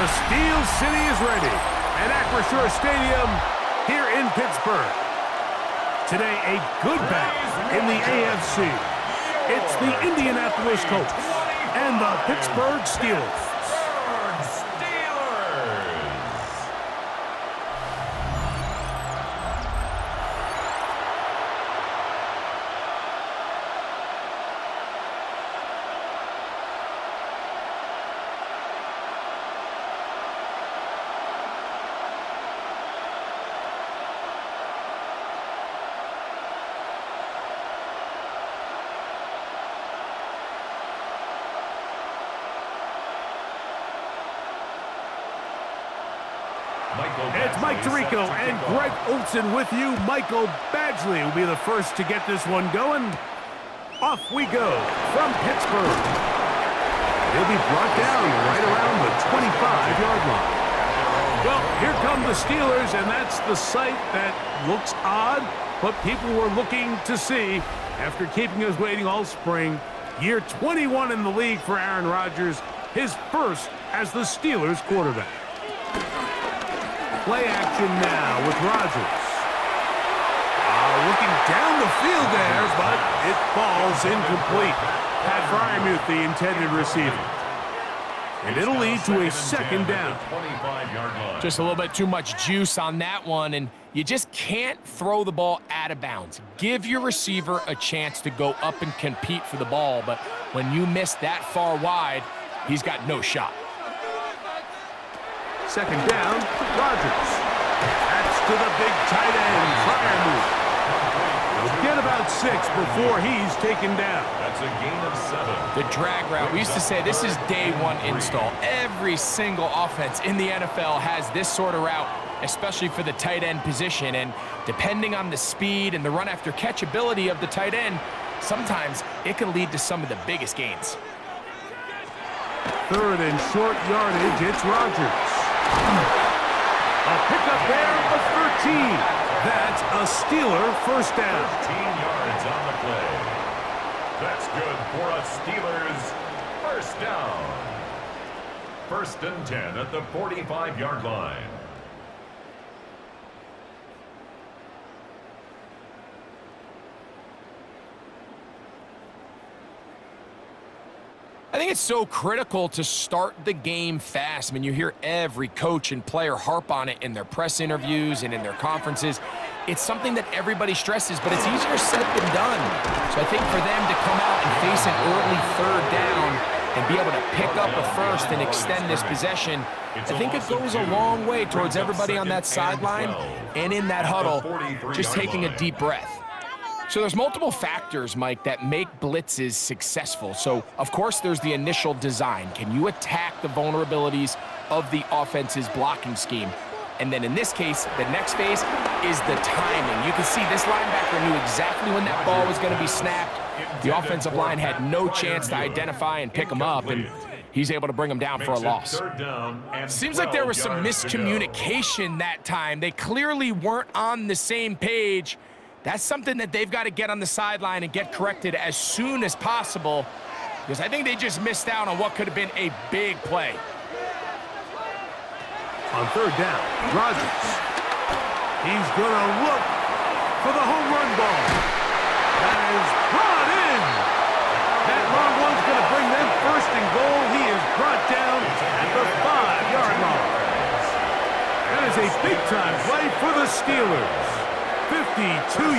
The Steel City is ready at Acrisure Stadium here in Pittsburgh. Today, a good battle in the AFC. It's the Indianapolis Colts and the Pittsburgh Steelers. It's Mike Tirico and Greg Olson with you. Michael Badgley will be the first to get this one going. Off we go from Pittsburgh. He'll be brought down right around the 25-yard line. Well, here come the Steelers, and that's the sight that looks odd, but people were looking to see after keeping us waiting all spring. Year 21 in the league for Aaron Rodgers, his first as the Steelers quarterback. Play action now with Rodgers. Looking down the field there, but it falls incomplete. Pat Fryermuth, the intended receiver. And it'll lead to a second down. Just a little bit too much juice on that one, and you just can't throw the ball out of bounds. Give your receiver a chance to go up and compete for the ball, but when you miss that far wide, he's got no shot. Second down, Rodgers. That's to the big tight end, Fryermuth. He'll get about 6 before he's taken down. That's a gain of 7. The drag route, we used to say this is day one install. Every single offense in the NFL has this sort of route, especially for the tight end position. And depending on the speed and the run after catch ability of the tight end, sometimes it can lead to some of the biggest gains. Third and short yardage, it's Rodgers. A pickup there of 13. That's a Steeler first down. 15 yards on the play. That's good for a Steelers first down. 1st and 10 at the 45-yard line. I think it's so critical to start the game fast. I mean, you hear every coach and player harp on it in their press interviews and in their conferences. It's something that everybody stresses, but it's easier said than done. So I think for them to come out and face an early 3rd down and be able to pick up a first and extend this possession, I think it goes a long way towards everybody on that sideline and in that huddle just taking a deep breath. So there's multiple factors, Mike, that make blitzes successful. So, of course, there's the initial design. Can you attack the vulnerabilities of the offense's blocking scheme? And then in this case, the next phase is the timing. You can see this linebacker knew exactly when that ball was going to be snapped. The offensive line had no chance to identify and pick him up, and he's able to bring him down for a loss. Seems like there was some miscommunication that time. They clearly weren't on the same page. That's something that they've got to get on the sideline and get corrected as soon as possible, because I think they just missed out on what could have been a big play. On 3rd down, Rodgers. He's going to look for the home run ball. That is brought in. That long one's going to bring them 1st and goal. He is brought down at the 5-yard line. That is a big-time play for the Steelers. 52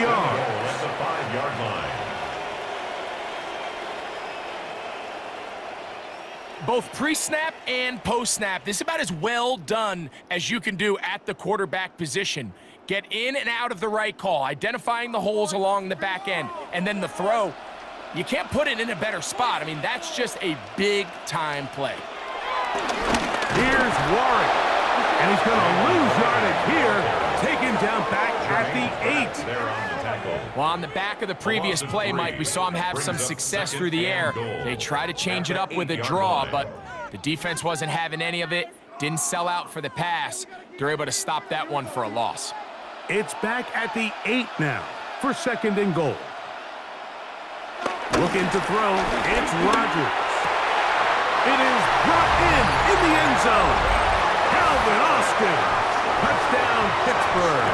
yards. At the 5-yard line. Both pre-snap and post-snap, this is about as well done as you can do at the quarterback position. Get in and out of the right call, identifying the holes along the back end, and then the throw. You can't put it in a better spot. I mean, that's just a big-time play. Here's Warren, and he's going to lose yardage here. Taken down back at the 8. Well, on the back of the previous play, Mike, we saw him have some success through the air. They tried to change it up with a draw, but the defense wasn't having any of it. Didn't sell out for the pass. They're able to stop that one for a loss. It's back at the 8 now for 2nd and goal. Looking to throw. It's Rodgers. It is brought in the end zone. Calvin Austin. Touchdown, Pittsburgh.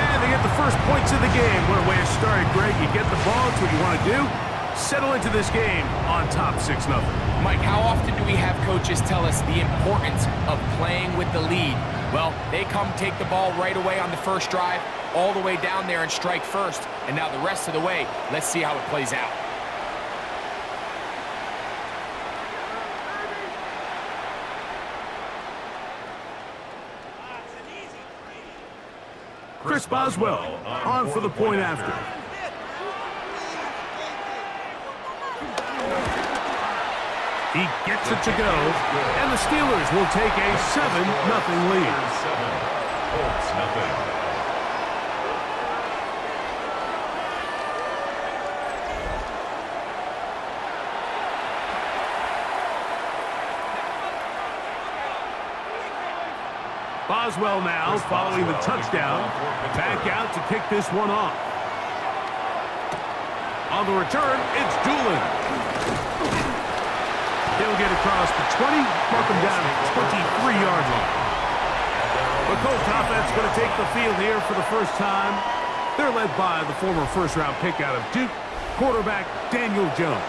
And they get the first points of the game. What a way to start it, Greg. You get the ball. It's what you want to do. Settle into this game on top 6-0. Mike, how often do we have coaches tell us the importance of playing with the lead? Well, they come take the ball right away on the first drive, all the way down there and strike first. And now the rest of the way, let's see how it plays out. Chris Boswell on for the point after. He gets it to go, and the Steelers will take a 7-0 lead. 7, Colts nothing. Boswell now following the touchdown. Back out to kick this one off. On the return, it's Doolin. He'll get across the 20, mark him down at the 23-yard line. The Colts offense going to take the field here for the first time. They're led by the former first-round pick out of Duke, quarterback Daniel Jones.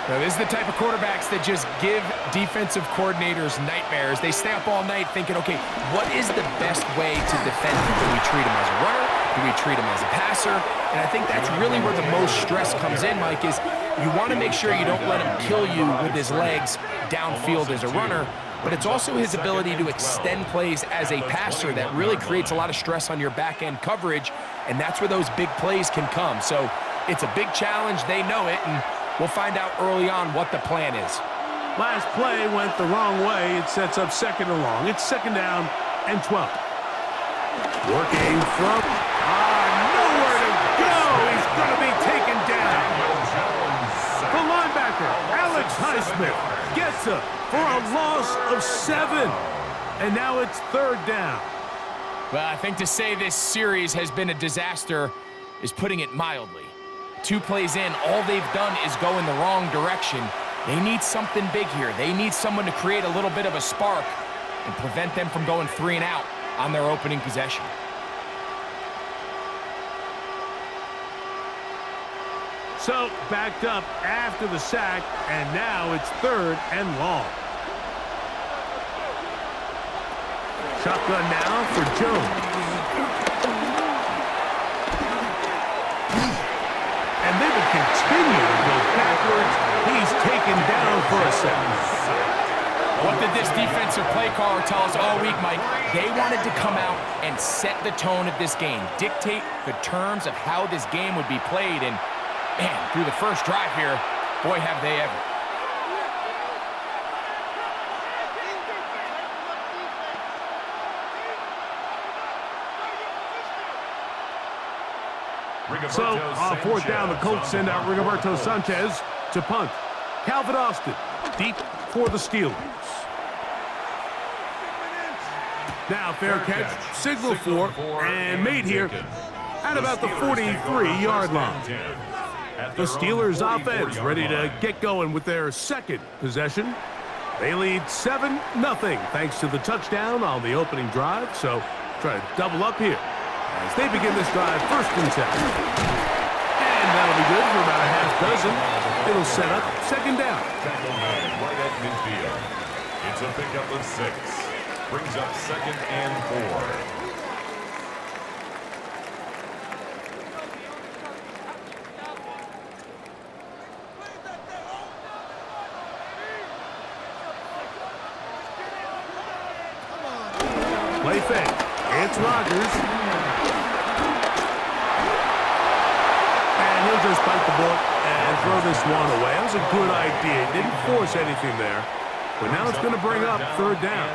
Now, this is the type of quarterbacks that just give defensive coordinators nightmares. They stay up all night thinking, okay, what is the best way to defend him? Do we treat him as a runner? Do we treat him as a passer? And I think that's really where the most stress comes in, Mike, is you want to make sure you don't let him kill you with his legs downfield as a runner, but it's also his ability to extend plays as a passer that really creates a lot of stress on your back-end coverage, and that's where those big plays can come. So it's a big challenge. They know it, and we'll find out early on what the plan is. Last play went the wrong way. It sets up second and long. It's second down and 12. Working from nowhere to go. He's going to be taken down. The linebacker, Alex Highsmith, gets up for a loss of 7. And now it's third down. Well, I think to say this series has been a disaster is putting it mildly. 2 plays in, all they've done is go in the wrong direction. They need something big here. They need someone to create a little bit of a spark and prevent them from going 3 and out on their opening possession. So, backed up after the sack, and now it's third and long. Shotgun now for Jones. And they would continue to go backwards. He's taken down for a second. What did this defensive play caller tell us all week, Mike? They wanted to come out and set the tone of this game, dictate the terms of how this game would be played, and man, through the first drive here, boy, have they ever. So, on fourth down, the Colts send out Rigoberto Sanchez to punt. Calvin Austin, deep for the Steelers. Now, fair catch, signal for, and made here at about the 43-yard line. The Steelers offense ready to get going with their second possession. They lead 7-0 thanks to the touchdown on the opening drive. So, try to double up here as they begin this drive first and 10. And that'll be good for about a half dozen. It'll set up second down. Tackle made right at midfield. It's a pickup of 6. Brings up second and 4. Play fake. It's Rodgers. And he'll just bite the bullet and throw this one away. That was a good idea. He didn't force anything there. But now it's going to bring up third down.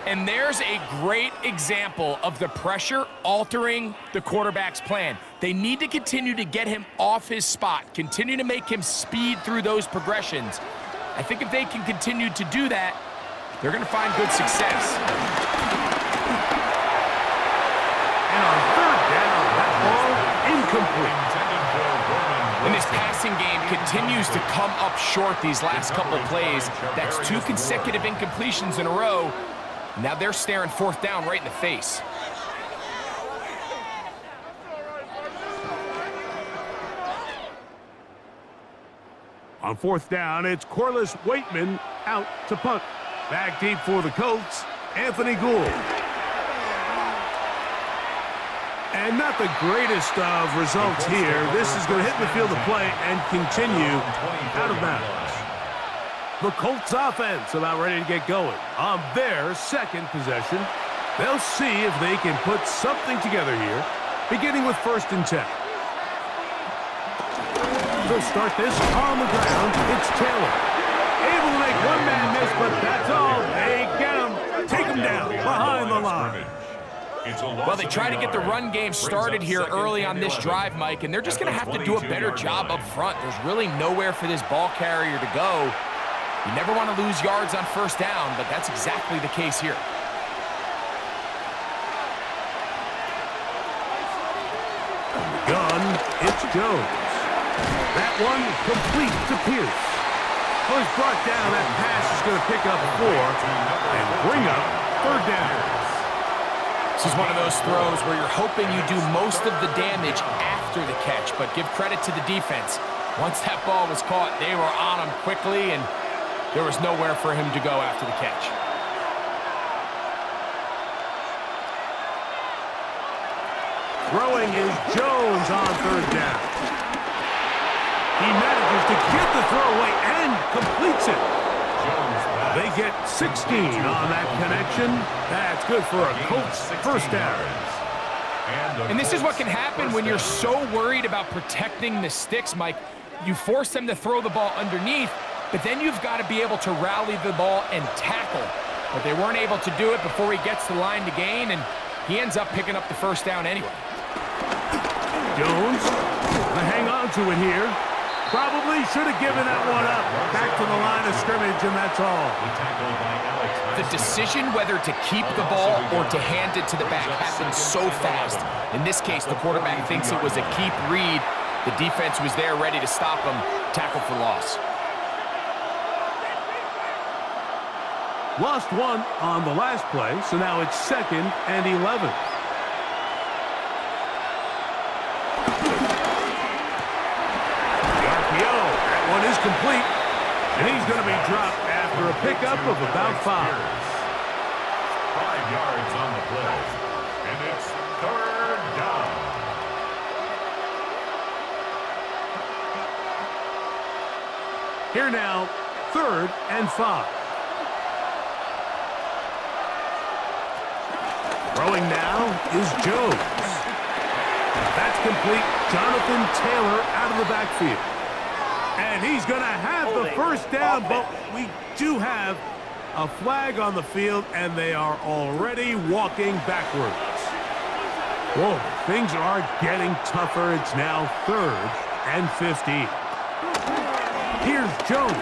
And there's a great example of the pressure altering the quarterback's plan. They need to continue to get him off his spot, continue to make him speed through those progressions. I think if they can continue to do that, they're going to find good success. And on third down, that ball incomplete. Intended for Roman And this passing game continues to come up short these last couple plays. That's 2 consecutive incompletions in a row. Now they're staring 4th down right in the face. On 4th down, it's Corliss Waitman out to punt. Back deep for the Colts, Anthony Gould. And not the greatest of results here. This is going to hit the field of play and continue out of bounds. The Colts offense about ready to get going on their 2nd possession. They'll see if they can put something together here, beginning with 1st and 10. They'll start this on the ground. It's Taylor. Able to make one man miss, but that's all. They get him. Take him down behind the line. Well, they try to get the run game started here early on this drive, Mike, and they're just going to have to do a better job up front. There's really nowhere for this ball carrier to go. You never want to lose yards on 1st down, but that's exactly the case here. Gun, it's Jones. That one complete to Pierce. Oh, he's brought down. That pass is going to pick up 4 and bring up 3rd down. This is one of those throws where you're hoping you do most of the damage after the catch, but give credit to the defense. Once that ball was caught, they were on him quickly, and there was nowhere for him to go after the catch. Throwing is Jones on 3rd down. He manages to get the throw away and completes it. They get 16 on that connection. That's good for a Colts 1st down. And this is what can happen when you're so worried about protecting the sticks, Mike. You force them to throw the ball underneath, but then you've got to be able to rally the ball and tackle. But they weren't able to do it before he gets the line to gain, and he ends up picking up the 1st down anyway. Jones, gonna hang on to it here. Probably should have given that one up. Back to the line of scrimmage, and that's all. The decision whether to keep the ball or to hand it to the back happens so fast. In this case, the quarterback thinks it was a keep read. The defense was there ready to stop him. Tackle for loss. Lost 1 on the last play, so now it's 2nd and 11. Is complete, and he's going to be dropped after a pickup of about 5. 5 yards on the play, and it's 3rd down. Here now, 3rd and 5. Throwing now is Jones. That's complete. Jonathan Taylor out of the backfield. And he's going to have the 1st down, but we do have a flag on the field, and they are already walking backwards. Whoa, things are getting tougher. It's now 3rd and 15. Here's Jones.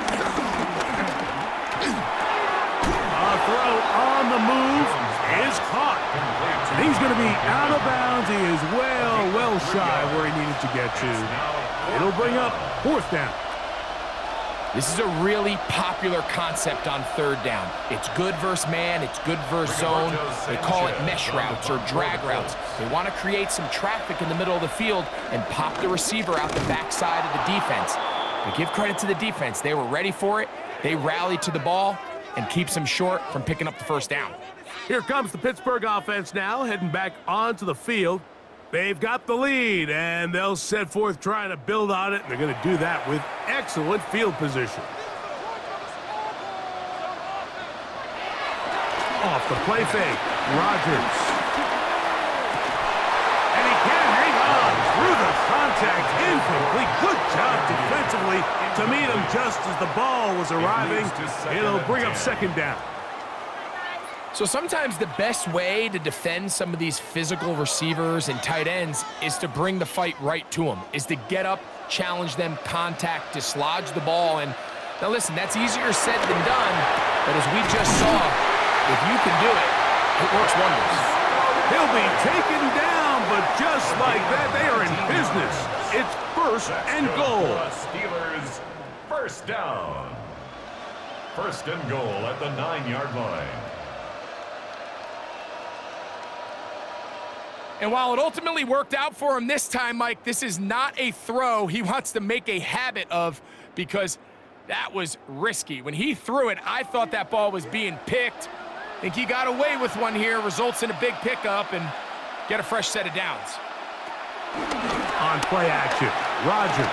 A throw on the move is caught. And he's going to be out of bounds. He is well shy where he needed to get to. It'll bring up 4th down. This is a really popular concept on 3rd down. It's good versus man, it's good versus zone. They call it mesh routes or drag routes. They want to create some traffic in the middle of the field and pop the receiver out the backside of the defense. But give credit to the defense. They were ready for it. They rallied to the ball and keeps them short from picking up the 1st down. Here comes the Pittsburgh offense now, heading back onto the field. They've got the lead, and they'll set forth trying to build on it. They're going to do that with excellent field position. Off the play fake, Rodgers. And he can hang on through the contact. Incomplete. Good job defensively to meet him just as the ball was arriving. It'll bring up 2nd down. So sometimes the best way to defend some of these physical receivers and tight ends is to bring the fight right to them, is to get up, challenge them, contact, dislodge the ball. And now listen, that's easier said than done, but as we just saw, if you can do it, it works wonders. He'll be taken down, but just like that, they are in business. It's first and goal. Steelers, first down. First and goal at the 9-yard line. And while it ultimately worked out for him this time, Mike, this is not a throw he wants to make a habit of, because that was risky. When he threw it, I thought that ball was being picked. I think he got away with one here, results in a big pickup, and get a fresh set of downs. On play action, Rodgers.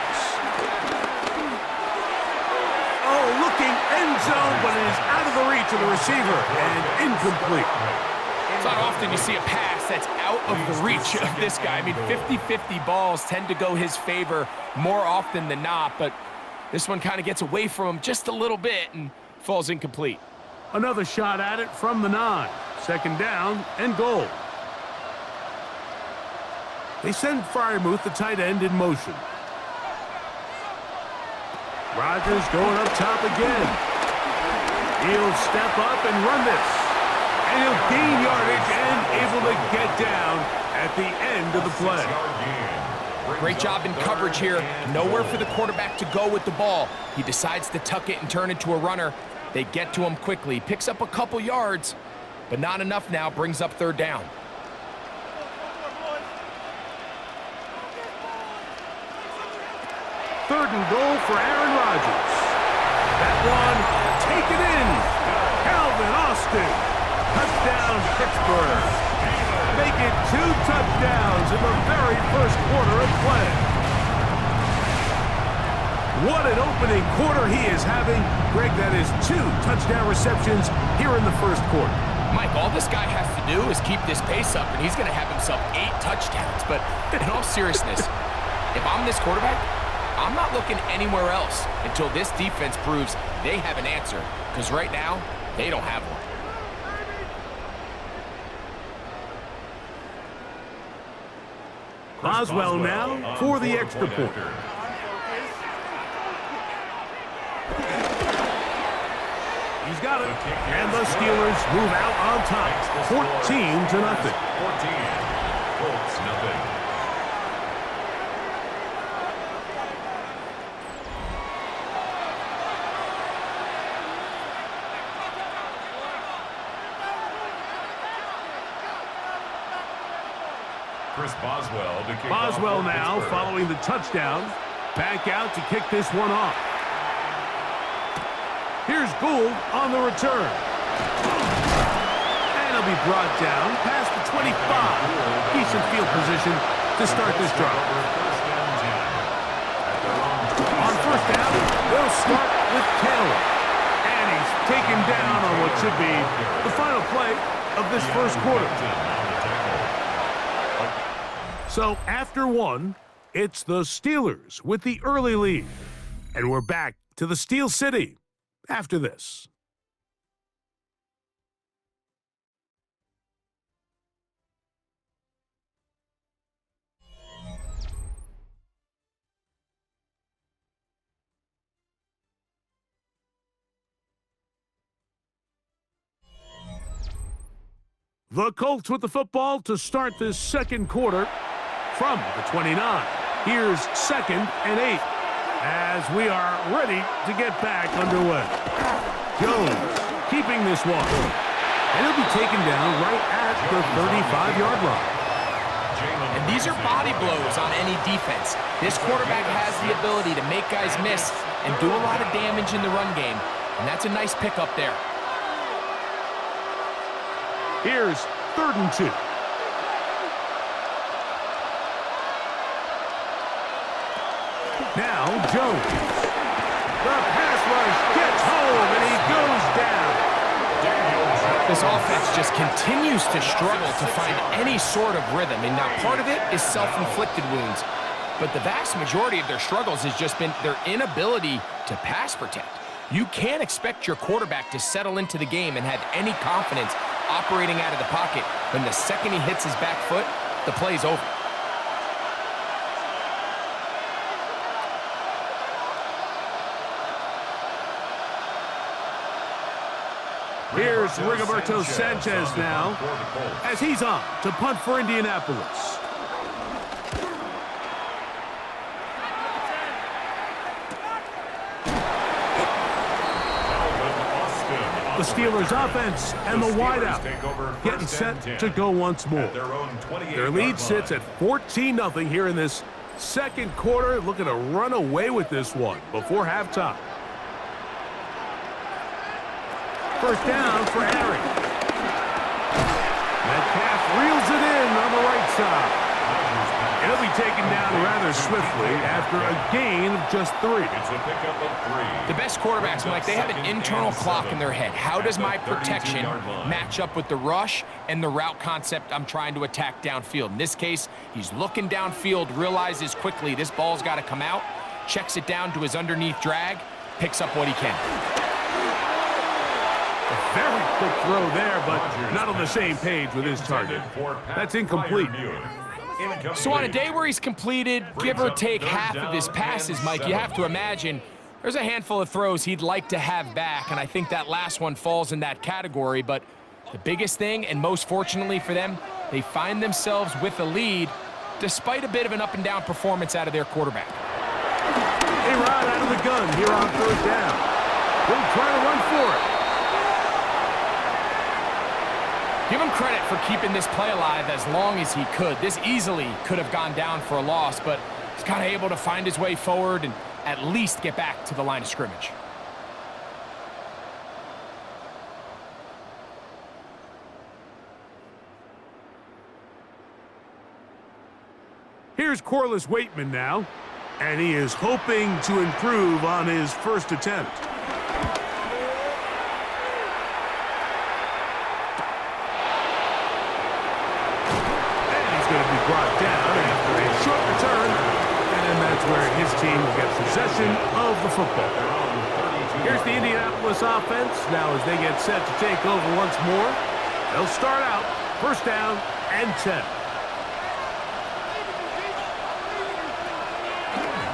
Oh, looking end zone, but it is out of the reach of the receiver and incomplete. It's not often you see a pass that's out of the reach of this guy. I mean, 50-50 balls tend to go his favor more often than not, but this one kind of gets away from him just a little bit and falls incomplete. Another shot at it from the 9. Second down and goal. They send Freiermuth, the tight end, in motion. Rodgers going up top again. He'll step up and run this. And he'll gain yardage and able to get down at the end of the play. Great job in coverage here. Nowhere for the quarterback to go with the ball. He decides to tuck it and turn it to a runner. They get to him quickly. Picks up a couple yards, but not enough now. Brings up third down. Third and goal for Aaron Rodgers. That one taken in. Calvin Austin. Touchdown, Pittsburgh. Make it 2 touchdowns in the very first quarter of play. What an opening quarter he is having. Greg, that is 2 touchdown receptions here in the first quarter. Mike, all this guy has to do is keep this pace up, and he's going to have himself 8 touchdowns. But in all seriousness, if I'm this quarterback, I'm not looking anywhere else until this defense proves they have an answer. Because right now, they don't have one. Boswell now for the extra point. He's got it. And the Steelers move out on top. 14-0. 14. Colts, nothing. Boswell now following the touchdown. Back out to kick this one off. Here's Gould on the return. And he'll be brought down past the 25. Decent field position to start this drive. On first down, they'll start with Taylor. And he's taken down on what should be the final play of this first quarter. So after 1, it's the Steelers with the early lead. And we're back to the Steel City after this. The Colts with the football to start this second quarter. From the 29, here's 2nd and 8 as we are ready to get back underway. Jones keeping this one, and he'll be taken down right at the 35-yard line. And these are body blows on any defense. This quarterback has the ability to make guys miss and do a lot of damage in the run game, and that's a nice pickup there. Here's 3rd and 2. Now Jones. The pass rush gets home, and he goes down. This offense just continues to struggle to find any sort of rhythm. And now part of it is self-inflicted wounds. But the vast majority of their struggles has just been their inability to pass protect. You can't expect your quarterback to settle into the game and have any confidence operating out of the pocket when the second he hits his back foot, the play's over. Here's Rigoberto Sanchez now as he's on to punt for Indianapolis. The Steelers offense and the wideout getting set to go once more. Their lead sits at 14-0 here in this second quarter. Looking to run away with this one before halftime. First down for Harry. Metcalf reels it in on the right side. He'll be taken down rather swiftly after a gain of just 3. It's a pickup of 3. The best quarterbacks, Mike, they have an internal clock in their head. How does my protection match up with the rush and the route concept I'm trying to attack downfield? In this case, he's looking downfield, realizes quickly this ball's got to come out, checks it down to his underneath drag, picks up what he can. A very quick throw there, but not on the same page with his target. That's incomplete. So on a day where he's completed, give or take half of his passes, Mike, you have to imagine there's a handful of throws he'd like to have back, and I think that last one falls in that category. But the biggest thing, and most fortunately for them, they find themselves with a lead despite a bit of an up-and-down performance out of their quarterback. A-Rod out of the gun here on third down. He'll try to run for it. Give him credit for keeping this play alive as long as he could. This easily could have gone down for a loss, but he's kind of able to find his way forward and at least get back to the line of scrimmage. Here's Corliss Waitman now, and he is hoping to improve on his first attempt. Brought down after a short return, and that's where his team will get possession of the football. Here's the Indianapolis offense. Now as they get set to take over once more, they'll start out first down and 10.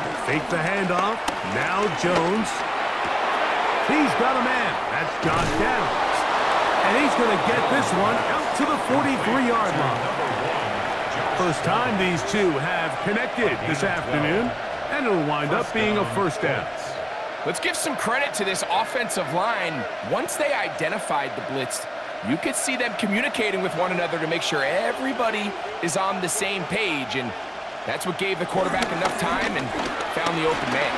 They fake the handoff. Now Jones. He's got a man. That's Josh Downs. And he's going to get this one out to the 43-yard line. First time these two have connected this afternoon, and it'll wind up being a first down. Let's give some credit to this offensive line. Once they identified the blitz, you could see them communicating with one another to make sure everybody is on the same page, and that's what gave the quarterback enough time and found the open man.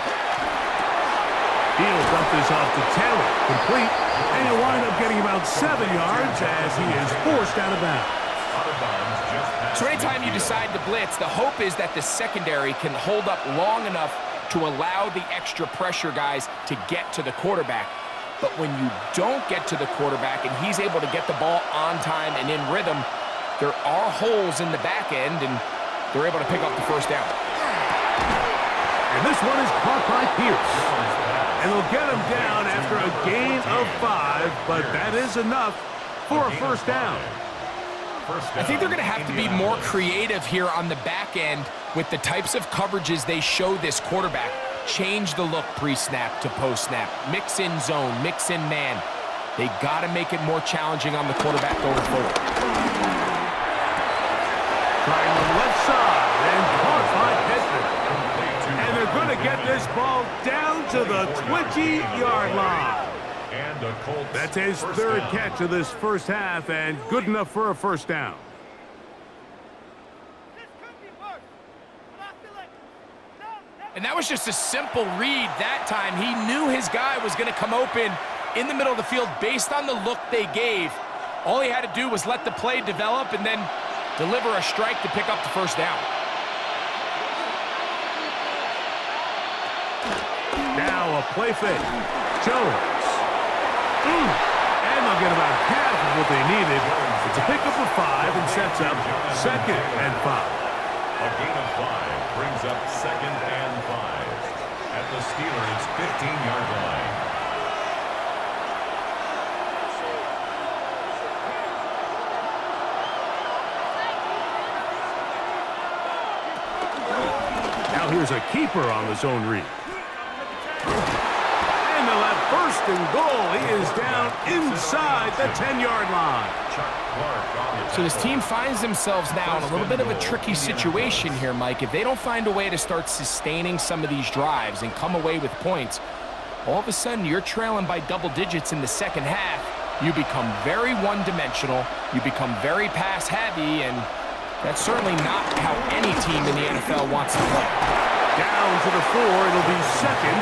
He'll dump this off to Taylor, complete, and he'll wind up getting about 7 yards as he is forced out of bounds. So anytime you decide to blitz, the hope is that the secondary can hold up long enough to allow the extra pressure guys to get to the quarterback. But when you don't get to the quarterback and he's able to get the ball on time and in rhythm, there are holes in the back end, and they're able to pick up the first down. And this one is caught by Pierce. And they'll get him down after a gain of 5, but that is enough for a first down. I think they're going to have to be more creative here on the back end with the types of coverages they show this quarterback. Change the look pre-snap to post-snap. Mix in zone, mix in man. They got to make it more challenging on the quarterback going forward. Trying the left side and caught by Pittman. And they're going to get this ball down to the 20-yard line. That's his third catch of this first half, and good enough for a first down. And that was just a simple read that time. He knew his guy was going to come open in the middle of the field based on the look they gave. All he had to do was let the play develop and then deliver a strike to pick up the first down. Now a play fake. Jones. And they'll get about half of what they needed. It's a pickup of 5 and sets up second and 5. A gain of 5 brings up second and 5 at the Steelers' 15-yard line. Now here's a keeper on the zone read. And they'll have first and goal. He is down inside the 10-yard line. So this team finds themselves now in a little bit of a tricky situation here, Mike. If they don't find a way to start sustaining some of these drives and come away with points, all of a sudden you're trailing by double digits in the second half. You become very one-dimensional, you become very pass-heavy, and that's certainly not how any team in the NFL wants to play. Down to the 4, it'll be second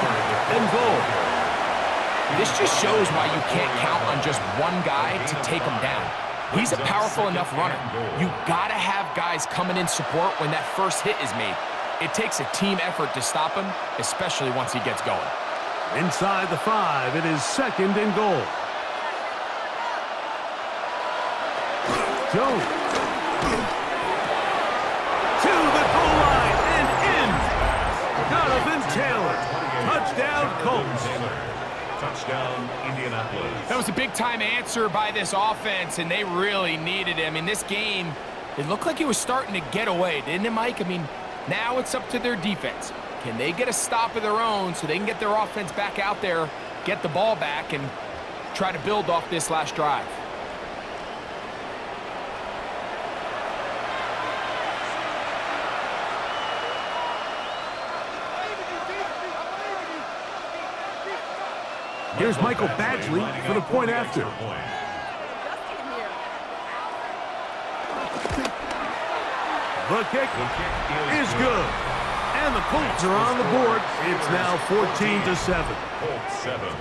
and goal. This just shows why you can't count on just one guy to take him down. He's a powerful enough runner. You gotta have guys coming in support when that first hit is made. It takes a team effort to stop him, especially once he gets going. Inside the 5, it is second and goal. Jones. To the goal line and in. Jonathan Taylor. Touchdown, Colts. Touchdown, Indianapolis. That was a big-time answer by this offense, and they really needed him. In this game, it looked like he was starting to get away, didn't it, Mike? I mean, now it's up to their defense. Can they get a stop of their own so they can get their offense back out there, get the ball back, and try to build off this last drive? Here's Michael Badgley for the point after. The kick is good. And the Colts are on the board. It's now 14-7. Colts 7.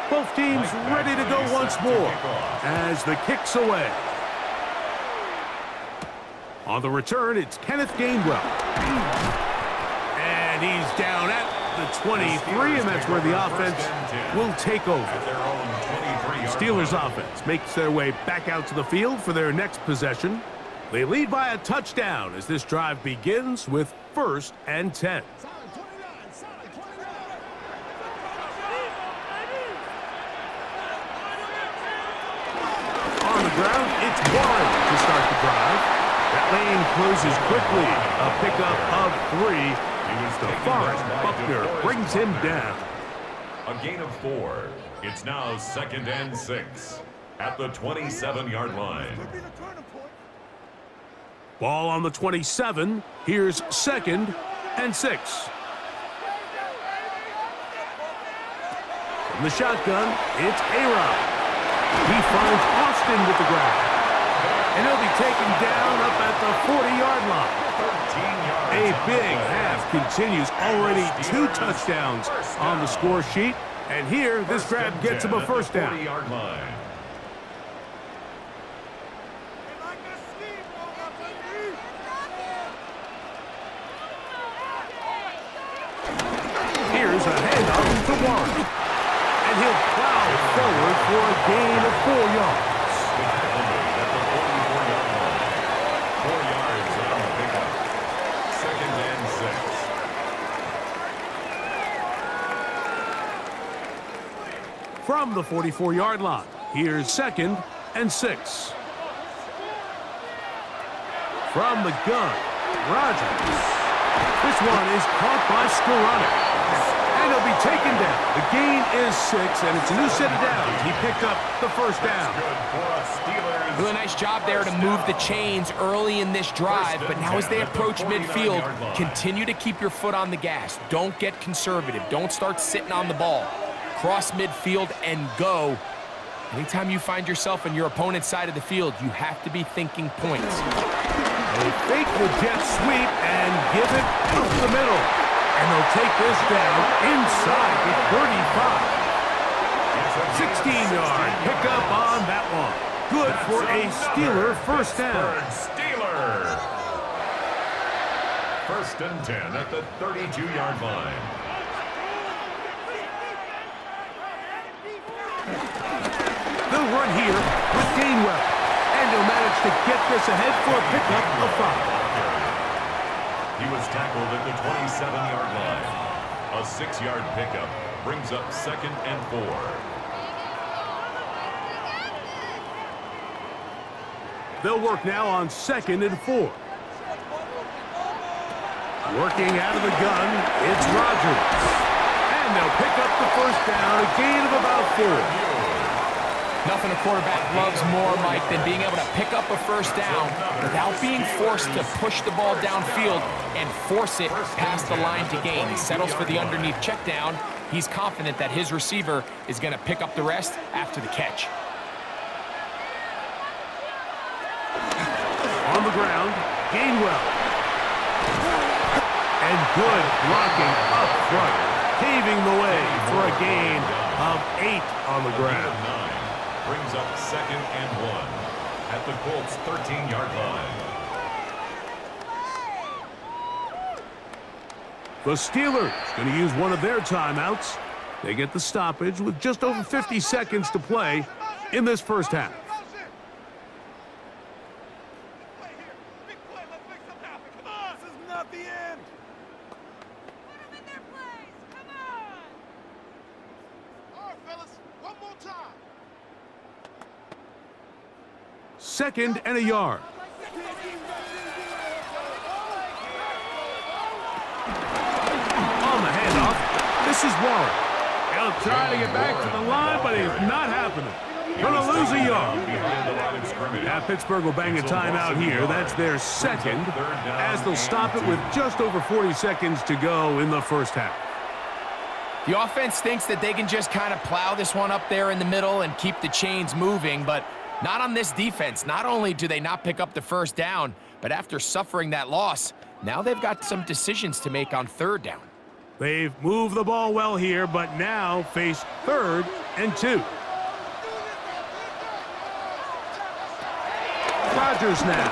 Both teams ready to go once more as the kick's away. On the return, it's Kenneth Gainwell. And he's down at the 23, and that's where the offense will take over. Steelers offense makes their way back out to the field for their next possession. They lead by a touchdown as this drive begins with 1st and 10. On the ground, it's Warren to start the drive. That lane closes quickly. A pickup of 3. DeForest Buckner brings him down. A gain of 4. It's now 2nd and 6 at the 27-yard line. Ball on the 27. Here's 2nd and 6. From the shotgun, it's A-Rod. He finds Austin with the grab. And he'll be taken down up at the 40-yard line. A big half continues. Already 2 touchdowns on the score sheet. And here, this grab gets him a first down. Here's a handoff to Warren. And he'll plow forward for a gain of 4 yards. From the 44-yard line, here's 2nd and 6. From the gun, Rodgers. This one is caught by Skoranek. And he'll be taken down. The gain is 6, and it's a new set of downs. He picked up the first down. Really nice job there to move the chains early in this drive, but now as they approach midfield, continue to keep your foot on the gas. Don't get conservative. Don't start sitting on the ball. Cross midfield and go. Anytime you find yourself on your opponent's side of the field, you have to be thinking points. They fake the jet sweep and give it up the middle. And they'll take this down inside the 35. 16-yard pickup on that one. Good for a Steeler first down. Steeler. 1st and 10 at the 32-yard line. They'll run here with Gainwell. And he'll manage to get this ahead for a pickup of 5. He was tackled at the 27-yard line. A 6-yard pickup brings up 2nd and 4. They'll work now on 2nd and 4. Working out of the gun, it's Rodgers. And they'll pick up the first down, a gain of about 4. Nothing a quarterback loves more, Mike, than being able to pick up a first down without being forced to push the ball downfield and force it past the line to gain. He settles for the underneath check down. He's confident that his receiver is going to pick up the rest after the catch. On the ground, Gainwell. And good blocking up front, paving the way for a gain of 8 on the ground. Brings up 2nd and 1 at the Colts' 13-yard line. The Steelers going to use one of their timeouts. They get the stoppage with just over 50 seconds to play in this first half. Second and a yard. On the handoff, this is Warren. He'll try to get back to the line, but it's not happening. Gonna lose a yard. Now Pittsburgh will bang a timeout here. That's their second, as they'll stop it with just over 40 seconds to go in the first half. The offense thinks that they can just kind of plow this one up there in the middle and keep the chains moving, but not on this defense. Not only do they not pick up the first down, but after suffering that loss, now they've got some decisions to make on third down. They've moved the ball well here, but now face 3rd and 2. Rodgers now.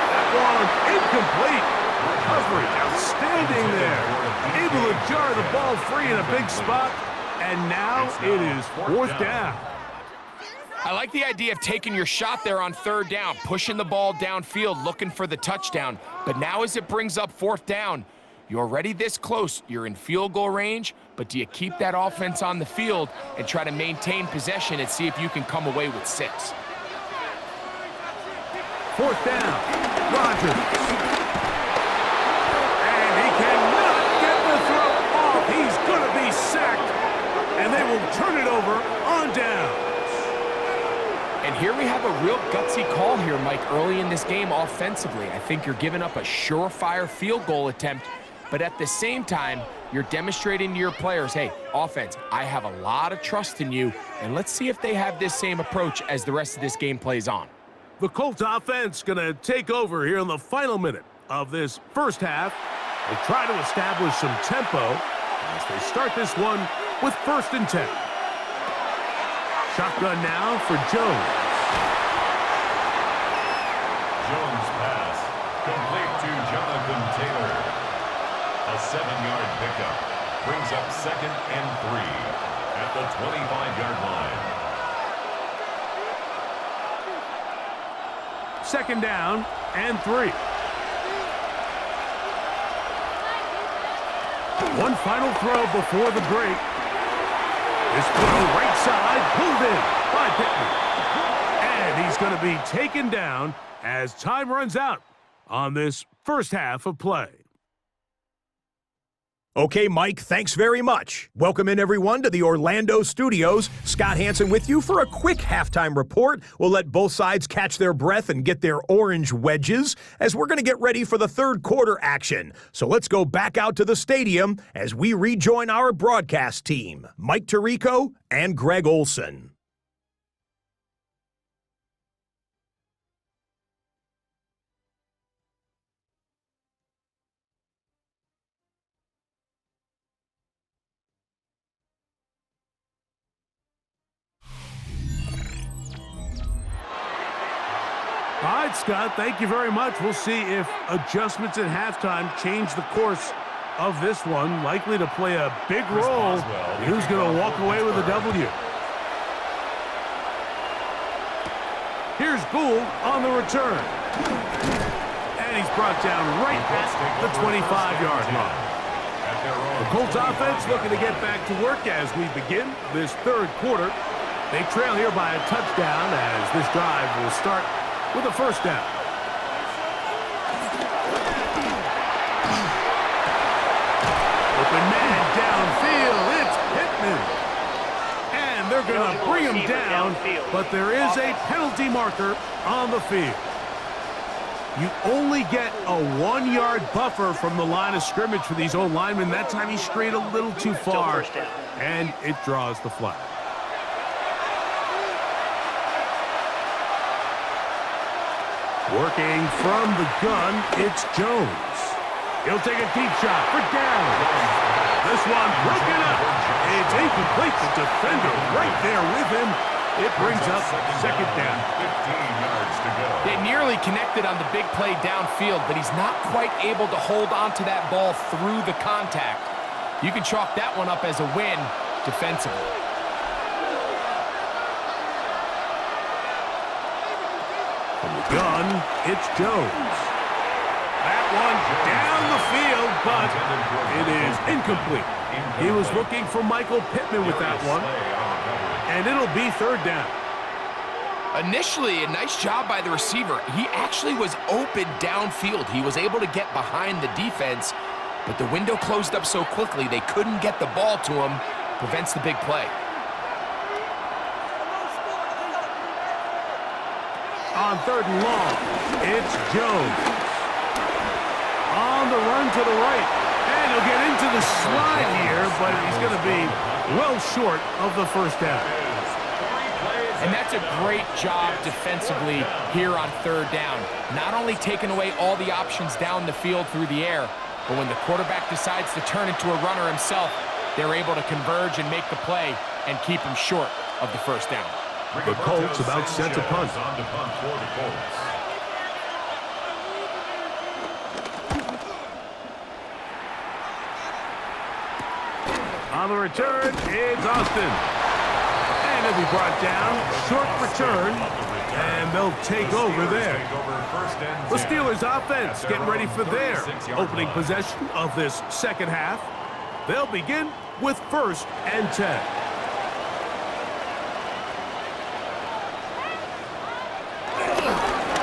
That one incomplete. Coverage outstanding there. Able to jar the ball free in a big spot, and now it is 4th down. I like the idea of taking your shot there on third down, pushing the ball downfield, looking for the touchdown. But now as it brings up 4th down, you're already this close. You're in field goal range, but do you keep that offense on the field and try to maintain possession and see if you can come away with 6? 4th down, Rodgers. And he cannot get the throw off. He's going to be sacked, and they will turn it over on down. And here we have a real gutsy call here, Mike, early in this game offensively. I think you're giving up a surefire field goal attempt, but at the same time, you're demonstrating to your players, hey, offense, I have a lot of trust in you, and let's see if they have this same approach as the rest of this game plays on. The Colts offense going to take over here in the final minute of this first half. They try to establish some tempo as they start this one with 1st and 10. Shotgun now for Jones. Jones pass complete to Jonathan Taylor. A 7-yard pickup brings up 2nd and 3 at the 25-yard line. 2nd down and 3. One final throw before the break. This throw right side, pulled in by Pittman. And he's going to be taken down as time runs out on this first half of play. Okay, Mike, thanks very much. Welcome in, everyone, to the Orlando studios. Scott Hansen with you for a quick halftime report. We'll let both sides catch their breath and get their orange wedges as we're going to get ready for the third quarter action. So let's go back out to the stadium as we rejoin our broadcast team, Mike Tirico and Greg Olson. All right, Scott, thank you very much. We'll see if adjustments at halftime change the course of this one. Likely to play a big role in who's going to walk away with a W. Here's Gould on the return. And he's brought down right at the 25-yard line. The Colts offense looking to get back to work as we begin this third quarter. They trail here by a touchdown as this drive will start with a first down. Open man downfield. It's Pittman. And they're going to bring him down, but there is a penalty marker on the field. You only get a 1-yard buffer from the line of scrimmage for these old linemen. That time he strayed a little too far, and it draws the flag. Working from the gun, it's Jones. He'll take a deep shot for down. This one broken up. It's incomplete. The defender right there with him. It brings up second down. 15 yards to go. They nearly connected on the big play downfield, but he's not quite able to hold on to that ball through the contact. You can chalk that one up as a win defensively. From the gun, it's Jones. That one down the field, but it is incomplete. He was looking for Michael Pittman with that one, and it'll be third down. Initially, a nice job by the receiver. He actually was open downfield. He was able to get behind the defense, but the window closed up so quickly they couldn't get the ball to him. Prevents the big play. On third and long, it's Jones. On the run to the right, and he'll get into the slide here, but he's going to be well short of the first down. And that's a great job defensively here on third down. Not only taking away all the options down the field through the air, but when the quarterback decides to turn into a runner himself, they're able to converge and make the play and keep him short of the first down. The Colts about set to punt. On to punt for the Colts. On the return, it's Austin. And it'll be brought down. Short return. And they'll take over there. The Steelers offense getting ready for their opening possession of this second half. They'll begin with 1st and 10.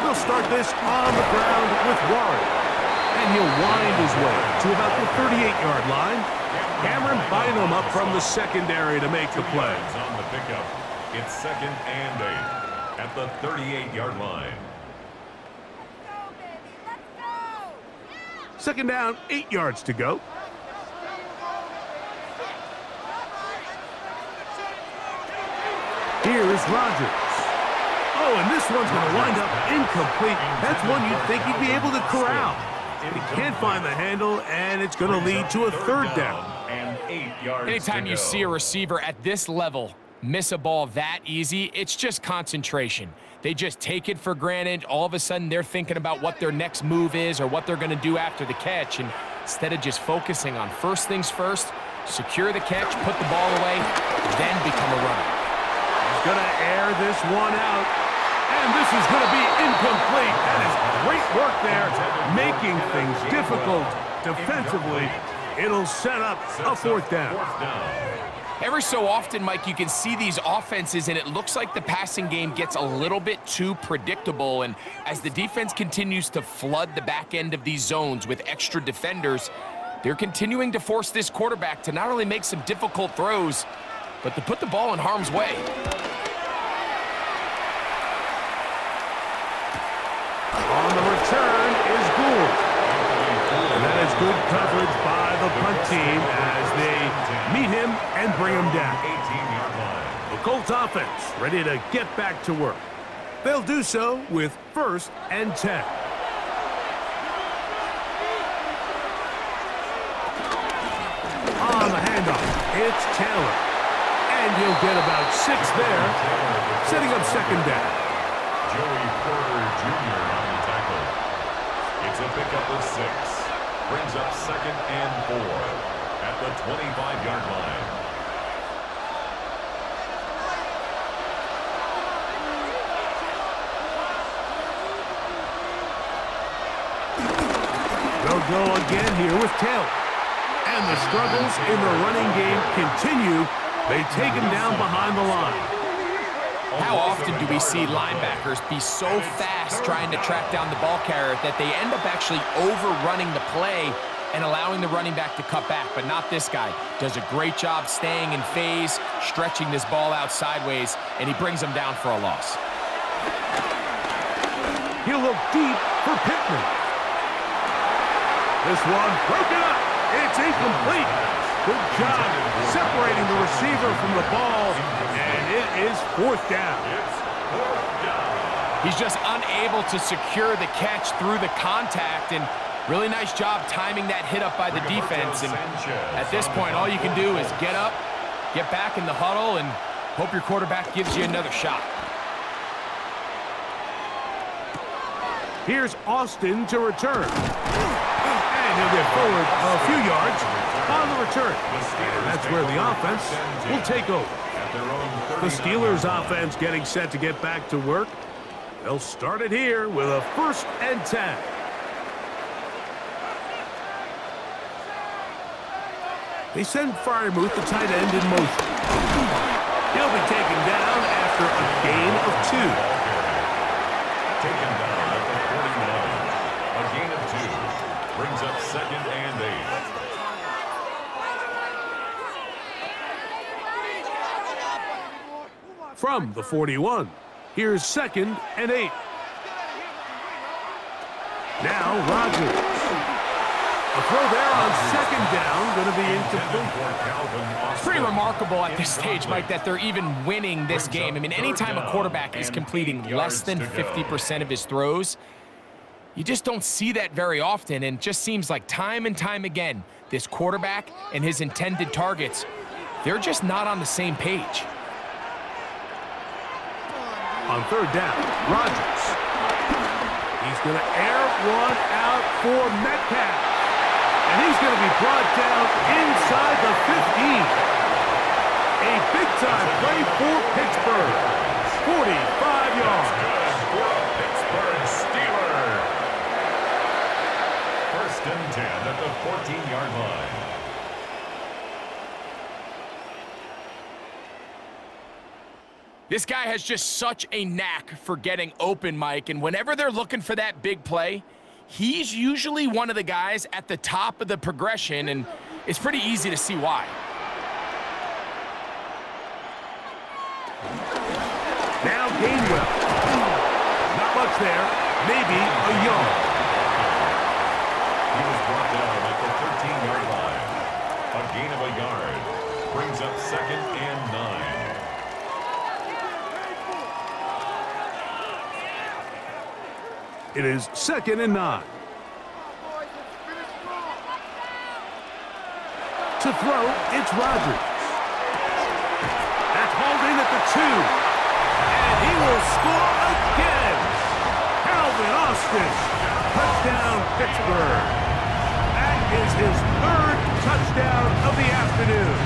They'll start this on the ground with Warren. And he'll wind his way to about the 38-yard line. Cameron Bynum up from the secondary to make the play. On the pickup, it's 2nd and 8 at the 38-yard line. Second down, 8 yards to go. Here's Rodgers. Oh, and this one's going to wind up incomplete. That's one you'd think he'd be able to corral. He can't find the handle, and it's going to lead to a third down. And 8 yards. Anytime you see a receiver at this level miss a ball that easy, it's just concentration. They just take it for granted. All of a sudden, they're thinking about what their next move is or what they're going to do after the catch. And instead of just focusing on first things first, secure the catch, put the ball away, then become a runner. He's going to air this one out. And this is going to be incomplete. That is great work there, making things difficult defensively. It'll set up a 4th down. Every so often, Mike, you can see these offenses, and it looks like the passing game gets a little bit too predictable. And as the defense continues to flood the back end of these zones with extra defenders, they're continuing to force this quarterback to not only make some difficult throws, but to put the ball in harm's way. On the return is Gould. And that is good coverage by the punt team as they meet him and bring him down. 18-yard line. The Colts offense ready to get back to work. They'll do so with 1st and 10. On the handoff, it's Taylor. And he'll get about 6 there, setting up second down. Joey Porter Jr. on the tackle. It's a pickup of 6. Brings up 2nd and 4 at the 25-yard line. They'll go again here with Taylor. And the struggles in the running game continue. They take him down behind the line. How often do we see linebackers be so fast trying to track down the ball carrier that they end up actually overrunning the play and allowing the running back to cut back, but not this guy. Does a great job staying in phase, stretching this ball out sideways, and he brings him down for a loss. He'll look deep for Pittman. This one broken up. It's incomplete. Good job separating the receiver from the ball, and it is 4th down. He's just unable to secure the catch through the contact, and really nice job timing that hit up by the defense. And at this point, all you can do is get up, get back in the huddle, and hope your quarterback gives you another shot. Here's Austin to return. And he'll get forward a few yards on the return. And that's where the offense will take over. The Steelers' offense getting set to get back to work. They'll start it here with a 1st and 10. They send Freiermuth, the tight end, in motion. He'll be taken down after a gain of 2. Taken down at the 49. A gain of 2. Brings up 2nd and 8. From the 41, here's 2nd and 8. Now Rodgers. A throw there on 2nd down, going to be incomplete. It's pretty remarkable at this stage, Mike, that they're even winning this game. I mean, anytime a quarterback is completing less than 50% of his throws, you just don't see that very often, and it just seems like time and time again, this quarterback and his intended targets, they're just not on the same page. On 3rd down, Rodgers. He's going to air one out for Metcalf. And he's going to be brought down inside the 15. A big-time play for Pittsburgh. 45 yards. For a Pittsburgh Steeler. 1st and 10 at the 14-yard line. This guy has just such a knack for getting open, Mike, and whenever they're looking for that big play, he's usually one of the guys at the top of the progression, and it's pretty easy to see why. Now Gainwell. Not much there. Maybe a yard. He was brought down at the 13-yard line. A gain of a yard. Brings up 2nd and 9. It is 2nd and 9. To throw, it's Rodgers. That's hauled in at the 2. And he will score again. Calvin Austin. Touchdown, Pittsburgh. That is his 3rd touchdown of the afternoon.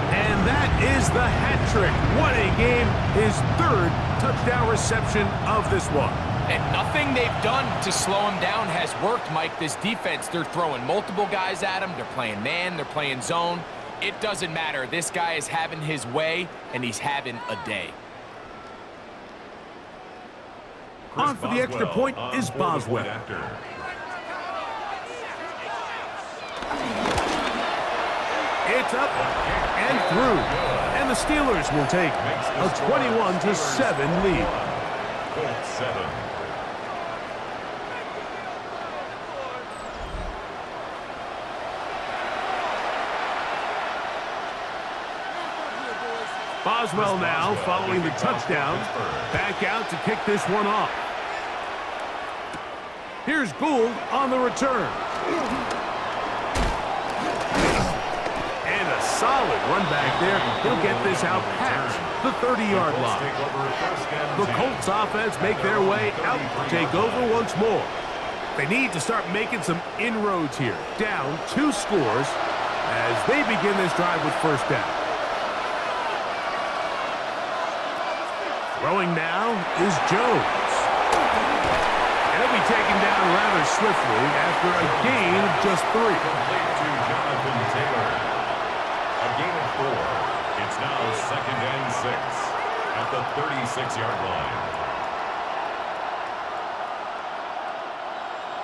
And that is the hat trick. What a game. His 3rd touchdown reception of this one. And nothing they've done to slow him down has worked, Mike. This defense, they're throwing multiple guys at him. They're playing man, they're playing zone. It doesn't matter. This guy is having his way, and he's having a day. On for the extra point is Boswell. It's up and through. And the Steelers will take a 21-7 lead. Colts 7. Boswell now following the touchdown. Back out to kick this one off. Here's Gould on the return. And a solid run back there. He'll get this out past the 30-yard line. The Colts offense make their way out to take over once more. They need to start making some inroads here. Down 2 scores as they begin this drive with 1st down. Throwing now is Jones. And he'll be taken down rather swiftly after a gain of just 3. Complete to Jonathan Taylor. A gain of 4. It's now 2nd and 6 at the 36-yard line.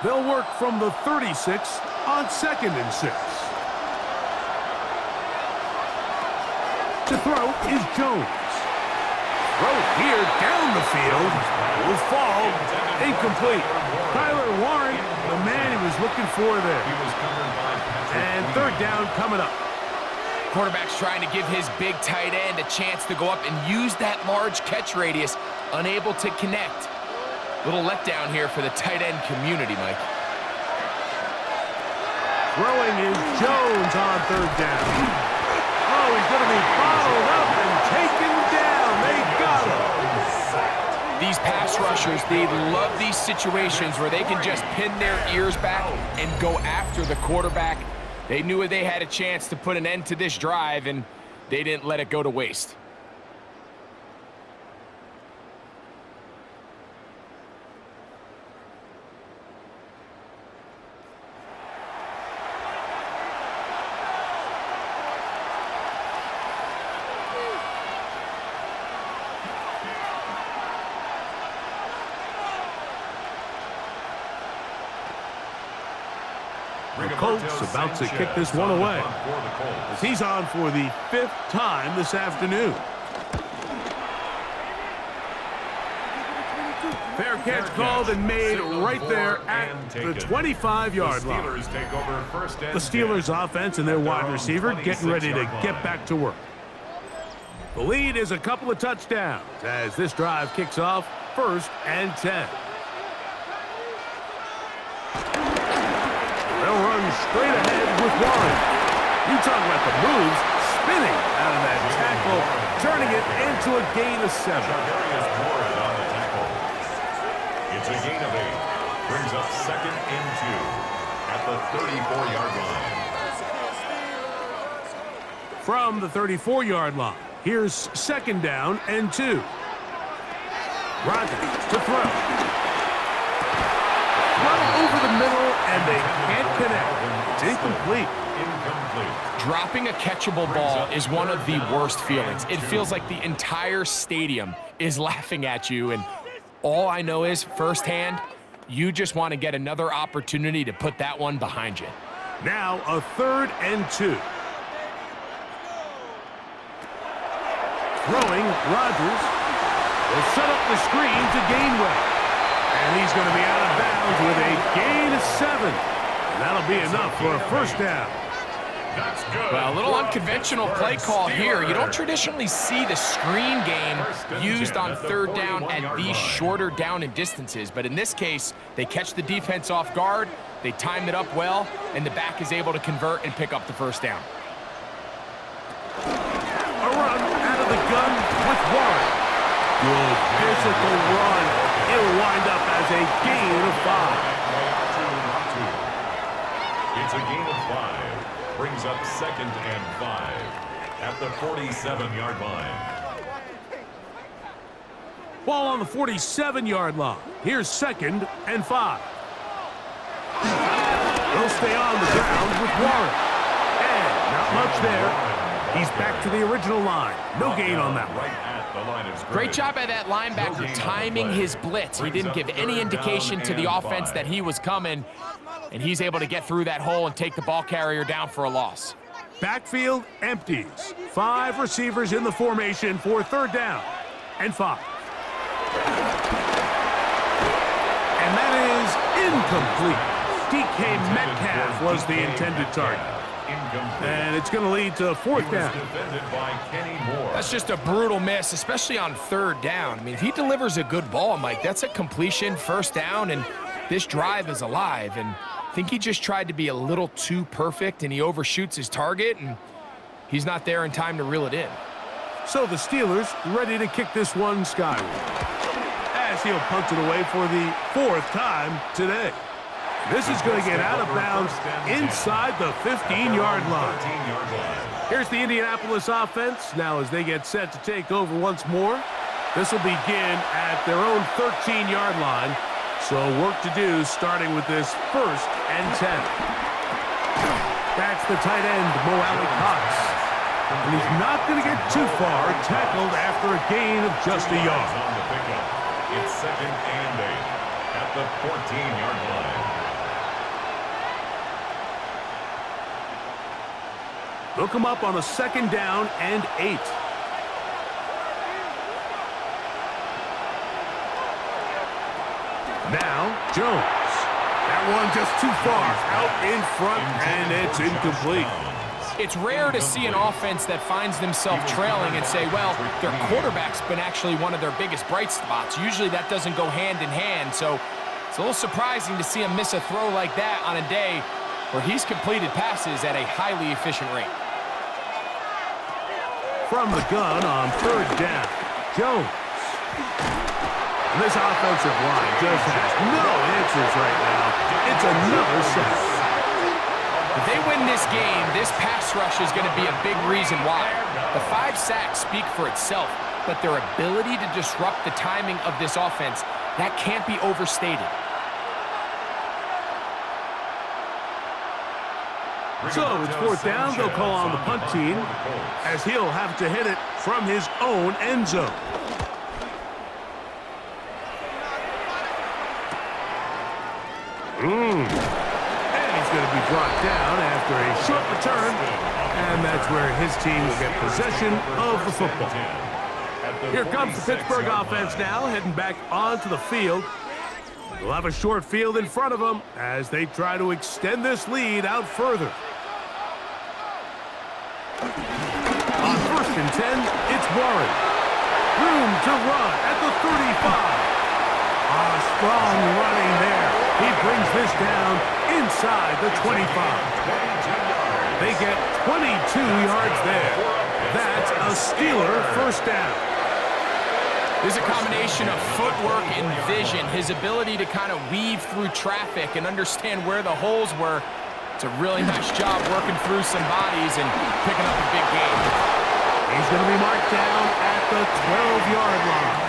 They'll work from the 36 on 2nd and 6. To throw is Jones. Throw here down the field. Will fall. Incomplete. Tyler Warren, the man he was looking for there. And 3rd down coming up. Quarterback's trying to give his big tight end a chance to go up and use that large catch radius. Unable to connect. Little letdown here for the tight end community, Mike. Throwing is Jones on 3rd down. Oh, he's going to be followed up and taken down. They got him. These pass rushers, they love these situations where they can just pin their ears back and go after the quarterback. They knew they had a chance to put an end to this drive, and they didn't let it go to waste. The Colts about to kick this one away, as he's on for the 5th time this afternoon. Fair catch called and made right there at the 25-yard line. The Steelers offense and their wide receiver getting ready to get back to work. The lead is a couple of touchdowns as this drive kicks off 1st and 10. They'll run straight ahead with Warren. You talk about the moves, spinning out of that tackle, turning it into a gain of 7. It's a gain of 8. Brings up 2nd and 2 at the 34-yard line. From the 34-yard line, here's 2nd down and 2. Rodgers to throw. Over the middle, and they can't connect. It's incomplete. Dropping a catchable ball is one of the worst feelings. It feels like the entire stadium is laughing at you, and all I know is, firsthand, you just want to get another opportunity to put that one behind you. Now a 3rd and 2. Throwing, Rodgers will set up the screen to Gainwell. And he's going to be out of bounds with a gain of 7. And that'll be enough for a 1st down. Well, a little unconventional play call here. You don't traditionally see the screen game used on 3rd down at these shorter down and distances. But in this case, they catch the defense off guard, they timed it up well, and the back is able to convert and pick up the 1st down. A run out of the gun with Warren. Good physical run. It'll wind up as a gain of 5. It's a gain of 5. Brings up 2nd and 5 at the 47-yard line. Ball on the 47-yard line. Here's 2nd and 5. They'll stay on the ground with Warren. And not much there. He's back to the original line. No gain on that one. Great job by that linebacker timing his blitz. He didn't give any indication to the offense that he was coming, and he's able to get through that hole and take the ball carrier down for a loss. Backfield empties. 5 receivers in the formation for 3rd down and 5. And that is incomplete. DK Metcalf was the intended target. And it's going to lead to 4th down. That's just a brutal miss, especially on 3rd down. I mean, if he delivers a good ball, Mike, that's a completion, 1st down, and this drive is alive. And I think he just tried to be a little too perfect, and he overshoots his target, and he's not there in time to reel it in. So the Steelers ready to kick this one skyward, as he'll punt it away for the 4th time today. This is going to get out of bounds inside the 15-yard line. Here's the Indianapolis offense now as they get set to take over once more. This will begin at their own 13-yard line. So work to do starting with this 1st and 10. That's the tight end, Mo Alley Cox. And he's not going to get too far, tackled after a gain of just a yard. It's 2nd and 8 at the 14-yard line. They'll come up on a 2nd down and 8. Now, Jones. That one just too far. Out in front, and it's incomplete. It's rare to see an offense that finds themselves trailing and say, well, their quarterback's been actually one of their biggest bright spots. Usually that doesn't go hand in hand, so it's a little surprising to see him miss a throw like that on a day where he's completed passes at a highly efficient rate. From the gun on 3rd down, Jones. And this offensive line just has no answers right now. It's another sack. If they win this game, this pass rush is going to be a big reason why. The 5 sacks speak for itself, but their ability to disrupt the timing of this offense, that can't be overstated. So it's 4th down. They'll call on the punt team as he'll have to hit it from his own end zone. And he's going to be brought down after a short return. And that's where his team will get possession of the football. Here comes the Pittsburgh offense now, heading back onto the field. They'll have a short field in front of them as they try to extend this lead out further. On 1st and 10, it's Warren. Room to run at the 35. Strong running there. He brings this down inside the 25. They get 22 yards there. That's a Steeler 1st down. There's a combination of footwork and vision, his ability to kind of weave through traffic and understand where the holes were. It's a really nice job working through some bodies and picking up a big game. He's going to be marked down at the 12-yard line.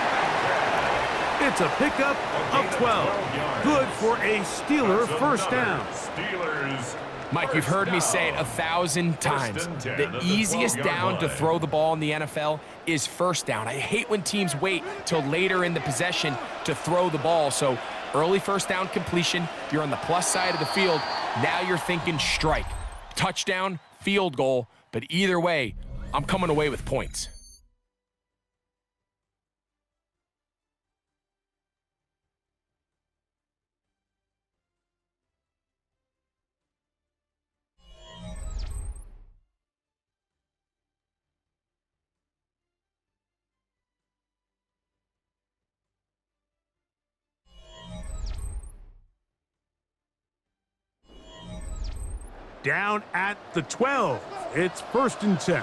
It's a pickup of 12. Good for a Steeler 1st down. Mike, you've heard me say it 1,000 times. The easiest down to throw the ball in the NFL is 1st down. I hate when teams wait till later in the possession to throw the ball. So early 1st down completion, you're on the plus side of the field. Now you're thinking strike, touchdown, field goal. But either way, I'm coming away with points. Down at the 12. It's 1st and 10.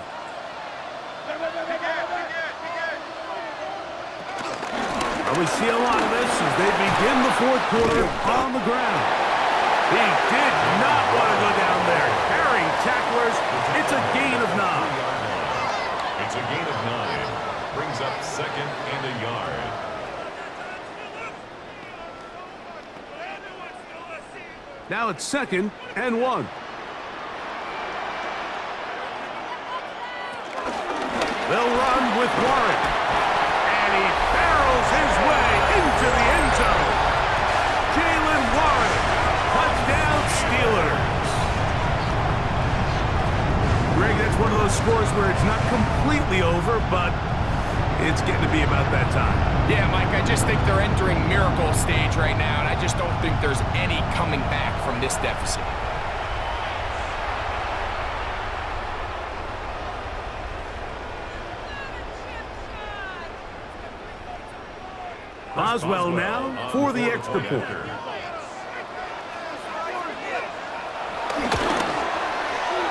Well, we see a lot of this as they begin the 4th quarter on the ground. He did not want to go down there. Carrying tacklers. It's a gain of 9. It's a gain of 9. Brings up 2nd and a yard. Now it's 2nd and 1. They'll run with Warren. And he barrels his way into the end zone. Jalen Warren. Touchdown Steelers. Greg, that's one of those scores where it's not completely over, but it's getting to be about that time. Yeah, Mike, I just think they're entering miracle stage right now, and I just don't think there's any coming back from this deficit. Boswell now for the extra point.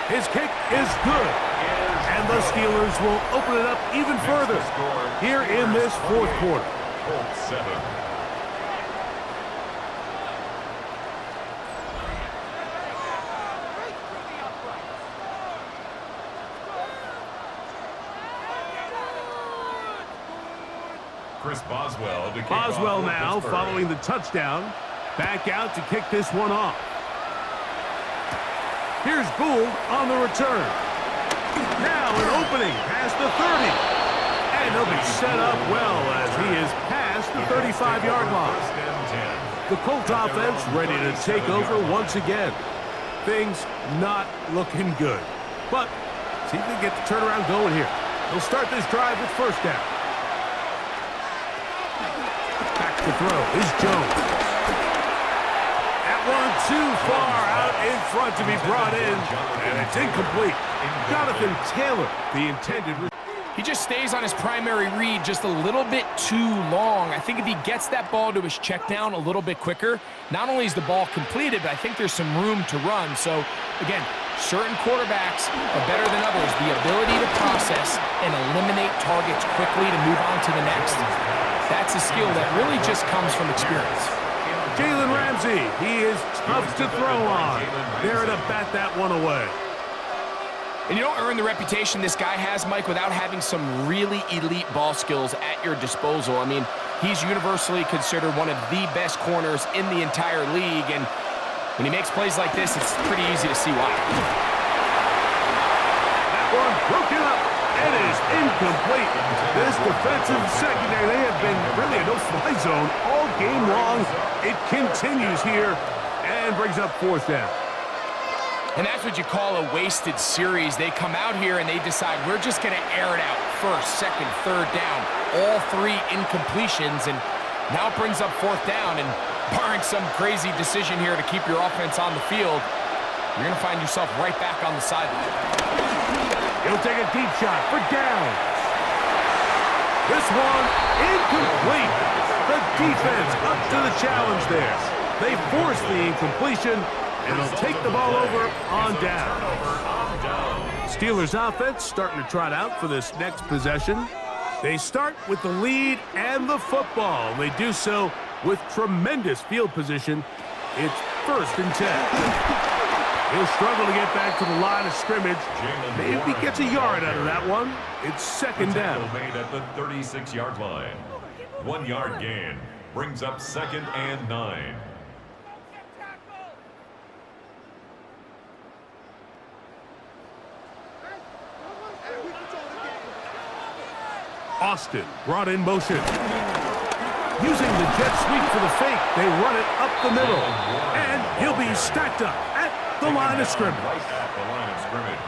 His kick is good. And the Steelers will open it up even further here in this 4th quarter. Colts 7. Chris Boswell to kick Boswell off for now Pittsburgh. following the touchdown. Back out to kick this one off. Here's Gould on the return. Now an opening past the 30. And he'll be set up well as he is past the 35-yard line. The Colts offense ready to take over once again. Things not looking good. But See if they get the turnaround going here. They'll start this drive with first down. Back to throw is Jones. That one too far out in front to be brought in, and it's incomplete. Jonathan Taylor, the intended receiver. He just stays on his primary read just a little bit too long. I think if he gets that ball to his check down a little bit quicker, not only is the ball completed, but I think there's some room to run. So, again, certain quarterbacks are better than others. The ability to process and eliminate targets quickly to move on to the next. That's a skill that really just comes from experience. Jalen Ramsey, he is tough to throw on. There to bat that one away. And you don't earn the reputation this guy has, Mike, without having some really elite ball skills at your disposal. I mean, he's universally considered one of the best corners in the entire league, and when he makes plays like this, it's pretty easy to see why. That one broken up and is incomplete. This defensive secondary, they have been really a no-fly zone all game long. It continues here and brings up fourth down. And that's what you call a wasted series. They come out here and they decide, we're just going to air it out first, second, third down. All three incompletions, and now it brings up fourth down. And barring some crazy decision here to keep your offense on the field, you're going to find yourself right back on the sideline. He'll take a deep shot for downs. This one incomplete. The defense up to the challenge there. They force the incompletion, and they'll take the ball over on down. Steelers offense starting to trot out for this next possession. They start with the lead and the football. They do so with tremendous field position. It's 1st and 10. He'll struggle to get back to the line of scrimmage. Maybe gets a yard out of that one. It's 2nd down. Made at the 36-yard line. 1 yard gain brings up 2nd and 9. Austin brought in motion. Using the jet sweep for the fake, they run it up the middle. And he'll be stacked up at the line of scrimmage.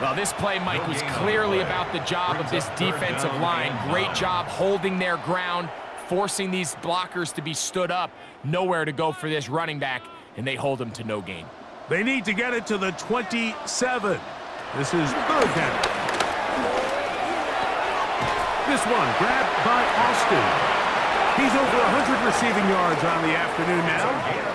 Well, this play, Mike, was clearly about the job of this defensive line. Great job holding their ground, forcing these blockers to be stood up. Nowhere to go for this running back, and they hold him to no gain. They need to get it to the 27. This is 3rd down. This one grabbed by Austin. He's over 100 receiving yards on the afternoon now,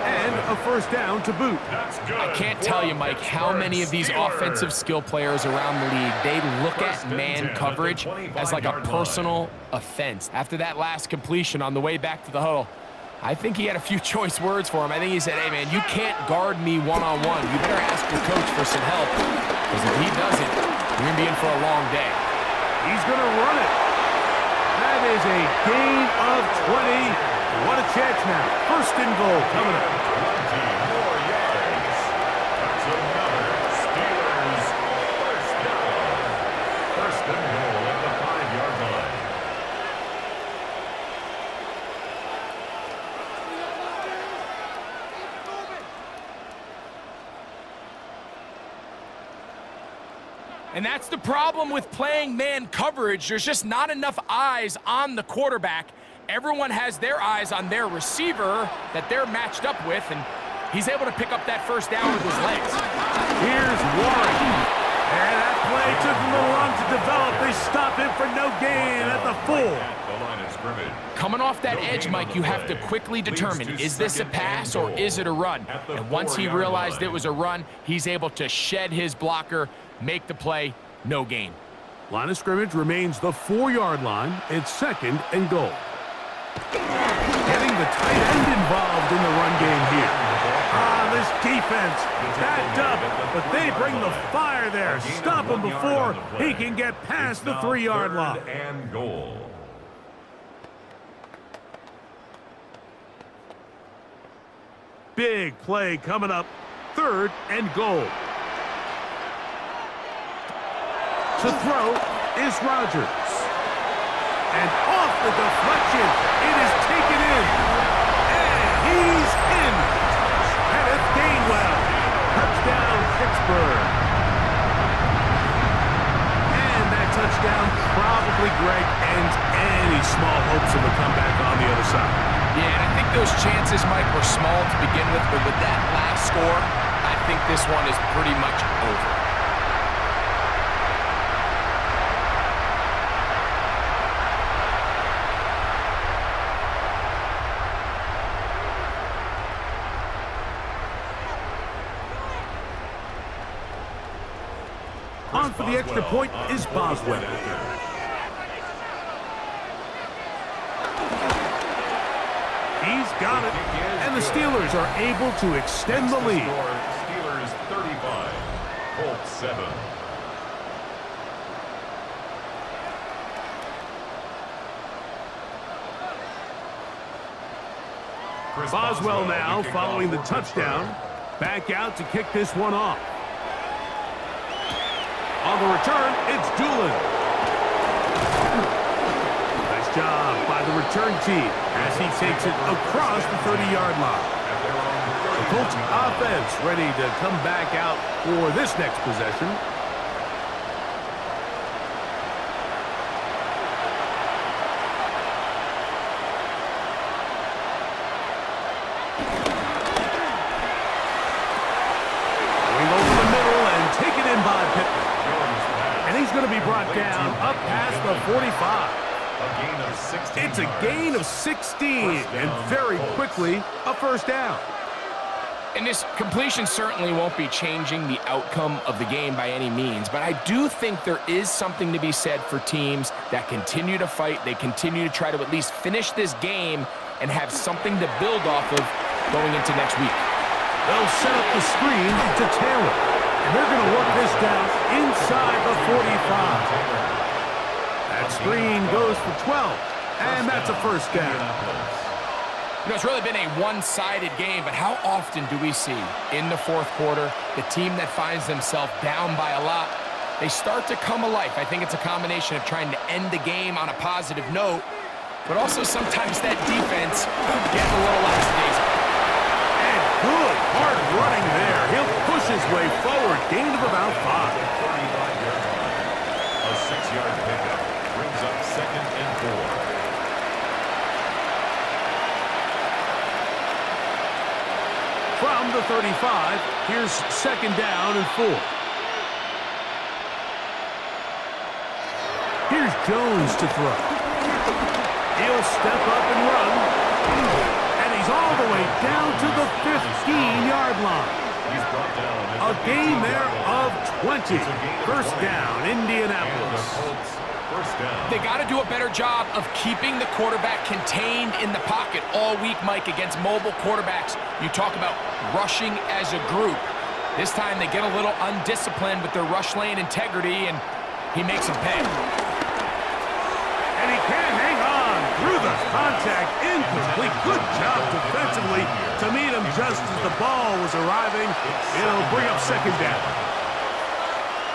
and a 1st down to boot. I can't tell you, Mike, how many of these offensive skill players around the league, they look at man coverage as like a personal offense. After that last completion on the way back to the huddle, I think he had a few choice words for him. I think he said, hey, man, you can't guard me one-on-one. You better ask your coach for some help, because if he doesn't, you're going to be in for a long day. He's going to run it. That is a gain of 20. What a chance now. 1st and goal coming up. 20 more yards. That's another Steelers 1st down. 1st and goal at the 5-yard line. And that's the problem with playing man coverage. There's just not enough eyes on the quarterback. Everyone has their eyes on their receiver that they're matched up with, and he's able to pick up that 1st down with his legs. Here's Warren. And that play took a little long to develop. They stop him for no gain at the 4. The line of scrimmage. Coming off that edge, Mike, you have to quickly determine, is this a pass or is it a run? And once he realized it was a run, he's able to shed his blocker, make the play, no gain. Line of scrimmage remains the 4-yard line. It's 2nd and goal. Getting the tight end involved in the run game here. This defense backed up, but they bring the fire there. Stop him before he can get past the 3-yard line. 3rd and goal. Big play coming up. 3rd and goal. To throw is Rodgers. And off the deflection, it is taken in. And he's in. Kenneth Gainwell. Touchdown, Pittsburgh. those chances, Mike, were small to begin with, but with that last score, I think this one is pretty much over. On for the extra point is Boswell. He's got it, and the Steelers are able to extend the lead. Steelers 35, Colts 7. Boswell now following the touchdown. Back out to kick this one off. On the return, it's Doolin. Nice job by the return team as he takes it across the 30-yard line. The Colts offense ready to come back out for this next possession. Going over the middle and taken in by Pittman. And he's going to be brought down up past the 45. It's a gain of 16, and very quickly, a first down. And this completion certainly won't be changing the outcome of the game by any means, but I do think there is something to be said for teams that continue to fight. They continue to try to at least finish this game and have something to build off of going into next week. They'll set up the screen to Taylor, and they're going to work this down inside the 45. That screen goes for 12, and that's a first down. You know, it's really been a one-sided game, but how often do we see in the fourth quarter the team that finds themselves down by a lot, they start to come alive? I think it's a combination of trying to end the game on a positive note, but also sometimes that defense getting a little lackadaisical. And good hard running there. He'll push his way forward, gain of about 5. A 6-yard pickup brings up 2nd and 4. From the 35, here's 2nd down and 4. Here's Jones to throw. He'll step up and run. And he's all the way down to the 15-yard line. He's brought down A gain there of 20. First down, Indianapolis. First down. They got to do a better job of keeping the quarterback contained in the pocket all week, Mike, against mobile quarterbacks. You talk about rushing as a group. This time they get a little undisciplined with their rush lane integrity, and he makes them pay. And he can't hang on through the contact. Incomplete. Good job defensively to meet him just as the ball was arriving. It'll bring up 2nd down.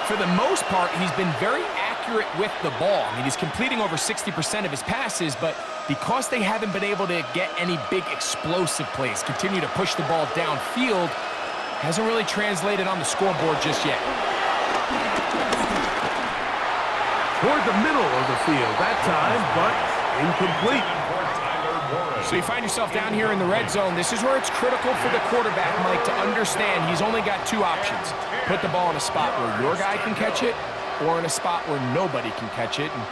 For the most part, he's been very accurate with the ball. I mean, he's completing over 60% of his passes, but because they haven't been able to get any big explosive plays, continue to push the ball downfield, hasn't really translated on the scoreboard just yet. Toward the middle of the field that time, but incomplete. So you find yourself down here in the red zone. This is where it's critical for the quarterback, Mike, to understand he's only got 2 options. Put the ball in a spot where your guy can catch it, or in a spot where nobody can catch it. And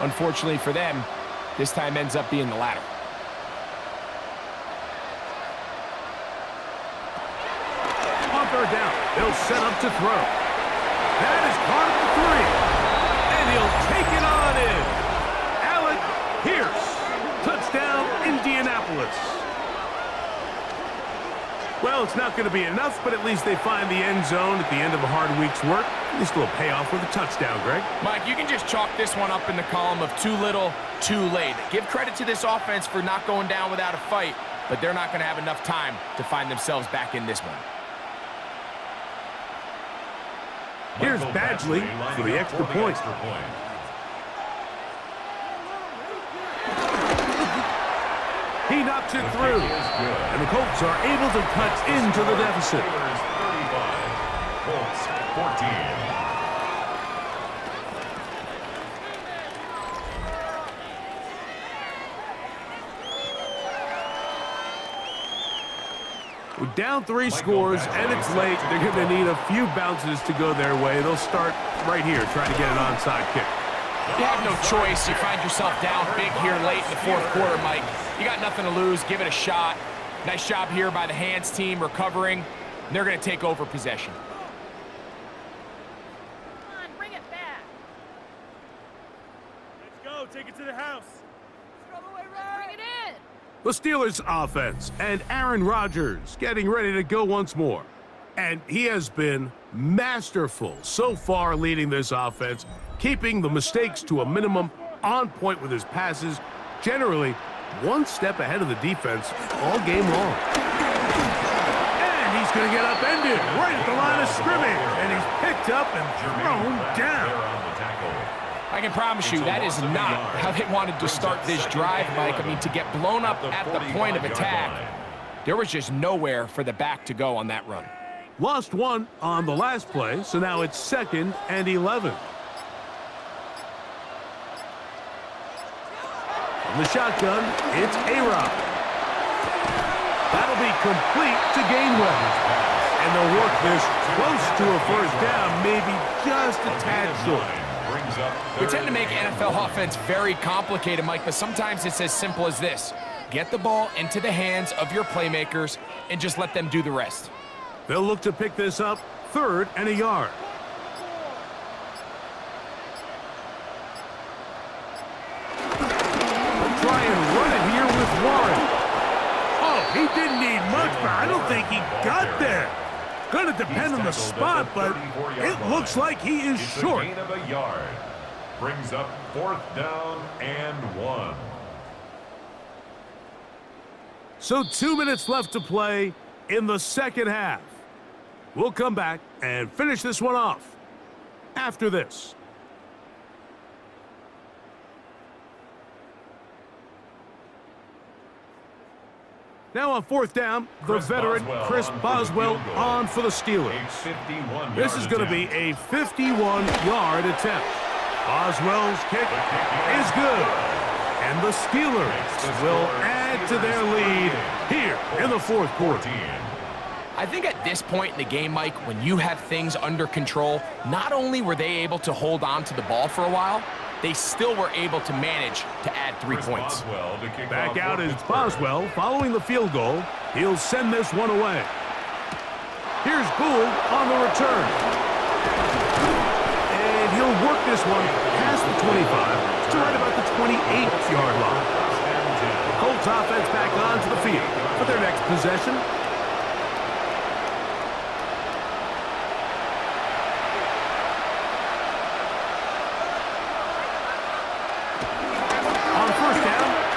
unfortunately for them, this time ends up being the latter. On 3rd down, they'll set up to throw. That is caught at the 3. And he'll take it on in. Alec Pierce. Touchdown, Indianapolis. Well, it's not going to be enough, but at least they find the end zone at the end of a hard week's work. At least a little payoff with a touchdown, Greg. Mike, you can just chalk this one up in the column of too little, too late. Give credit to this offense for not going down without a fight, but they're not going to have enough time to find themselves back in this one. Here's Badgley for the extra point. He knocks it through, and the Colts are able to cut into the deficit. 35, Colts 14. With down 3 scores and it's late, they're going to need a few bounces to go their way. They'll start right here trying to get an onside kick. You have no choice. You find yourself down big here late in the fourth quarter, Mike. You got nothing to lose. Give it a shot. Nice job here by the hands team recovering. They're going to take over possession. Come on, bring it back. Let's go. Take it to the house. Bring it in. The Steelers offense and Aaron Rodgers getting ready to go once more. And he has been masterful so far leading this offense, keeping the mistakes to a minimum, on point with his passes, generally one step ahead of the defense all game long. And he's going to get upended right at the line of scrimmage. And he's picked up and thrown down. I can promise you that is not how they wanted to start this drive, Mike. I mean, to get blown up at the point of attack, there was just nowhere for the back to go on that run. Lost 1 on the last play, so now it's 2nd and 11. From the shotgun, it's A-Rod. That'll be complete to Gainwell. And they'll work this close to a first down, maybe just a tad short. We tend to make NFL offense very complicated, Mike, but sometimes it's as simple as this. Get the ball into the hands of your playmakers and just let them do the rest. They'll look to pick this up 3rd and a yard. They'll try and run it here with Warren. Oh, he didn't need much, but I don't think he got there. Going to depend on the spot, but it looks like he is short. Gain of a yard. Brings up 4th down and 1. So 2 minutes left to play in the second half. We'll come back and finish this one off after this. Now on 4th down, the veteran Chris Boswell on for the Steelers. This is going to be a 51-yard attempt. Boswell's kick is good. And the Steelers will add to their lead here in the fourth quarter. I think at this point in the game, Mike, when you have things under control, not only were they able to hold on to the ball for a while, they still were able to manage to add 3 points. Back out is Boswell following the field goal. He'll send this one away. Here's Gould on the return. And he'll work this one past the 25 to right about the 28-yard line. The Colts offense back onto the field for their next possession.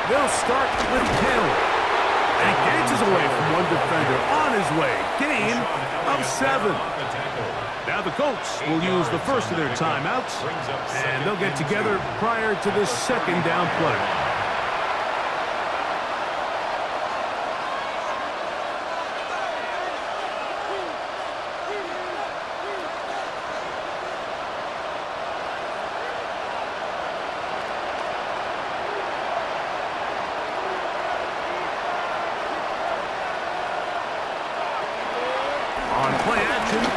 They'll start with Taylor. And he dances away from one defender on his way. Gain of 7. Now the Colts will use the first of their timeouts, and they'll get together prior to this second down play.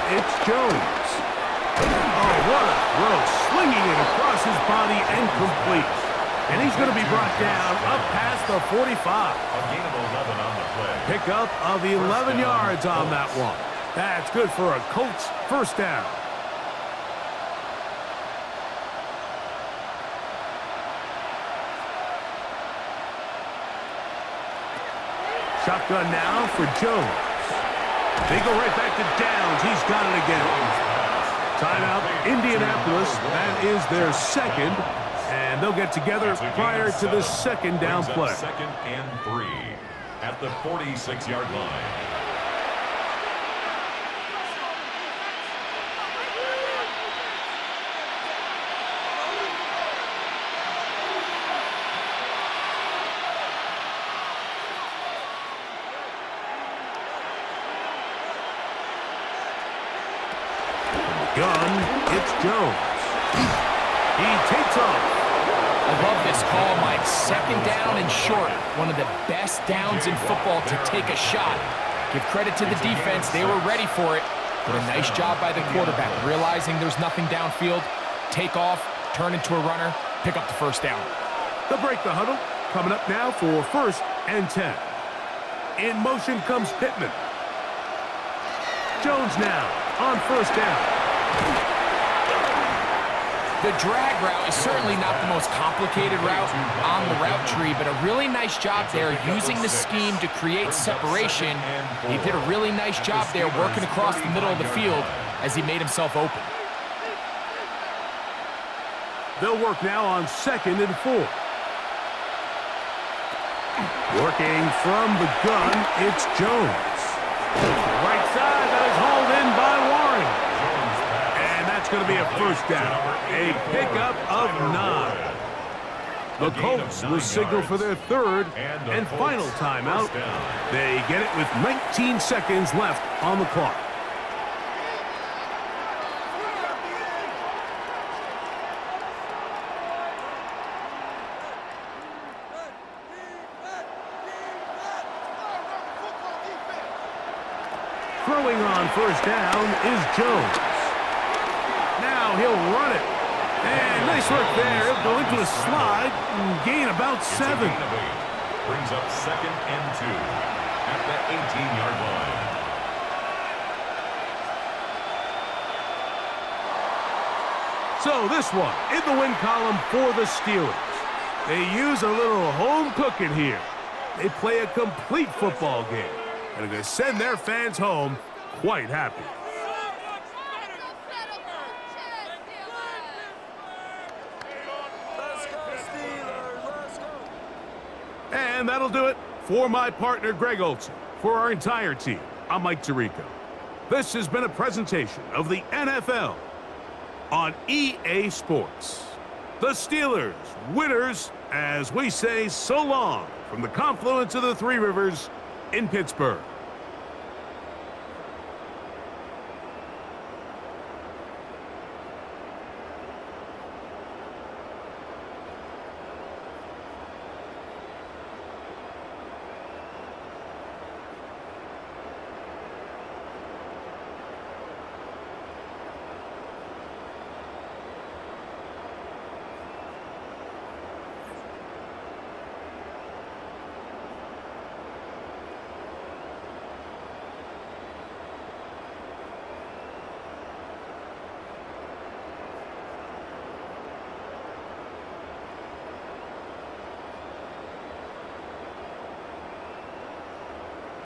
It's Jones. Oh, what a throw. Slinging it across his body and complete. And he's going to be brought down up past the 45. A gain of 11 on the play. Pickup of 11 yards on that one. That's good for a Colts first down. Shotgun now for Jones. They go right back to Downs. He's got it again. Timeout, Indianapolis. That is their second. And they'll get together prior to the second down play. 2nd and 3 at the 46-yard line. Gun, it's Jones. He takes off. I love this call, Mike. 2nd down and short. One of the best downs in football to take a shot. Give credit to the defense. They were ready for it. But a nice job by the quarterback, realizing there's nothing downfield. Take off, turn into a runner, pick up the first down. They'll break the huddle. Coming up now for 1st and 10. In motion comes Pittman. Jones now on 1st down. The drag route is certainly not the most complicated route on the route tree, but a really nice job there using the scheme to create separation. He did a really nice job there working across the middle of the field as he made himself open. They'll work now on 2nd and 4. Working from the gun, it's Jones. Right side, that is hauled in by Warren. And that's going to be a 1st down. A pickup of 9. The Colts will signal for their 3rd and final timeout. They get it with 19 seconds left on the clock. Throwing on 1st down is Jones. Now he'll run it. And nice work there. He'll go into a slide and gain about 7. Brings up 2nd and 2 at the 18-yard line. So this one in the win column for the Steelers. They use a little home cooking here. They play a complete football game. And are going to send their fans home quite happy. And that'll do it for my partner, Greg Olson. For our entire team, I'm Mike Tirico. This has been a presentation of the NFL on EA Sports. The Steelers, winners, as we say so long from the confluence of the Three Rivers in Pittsburgh.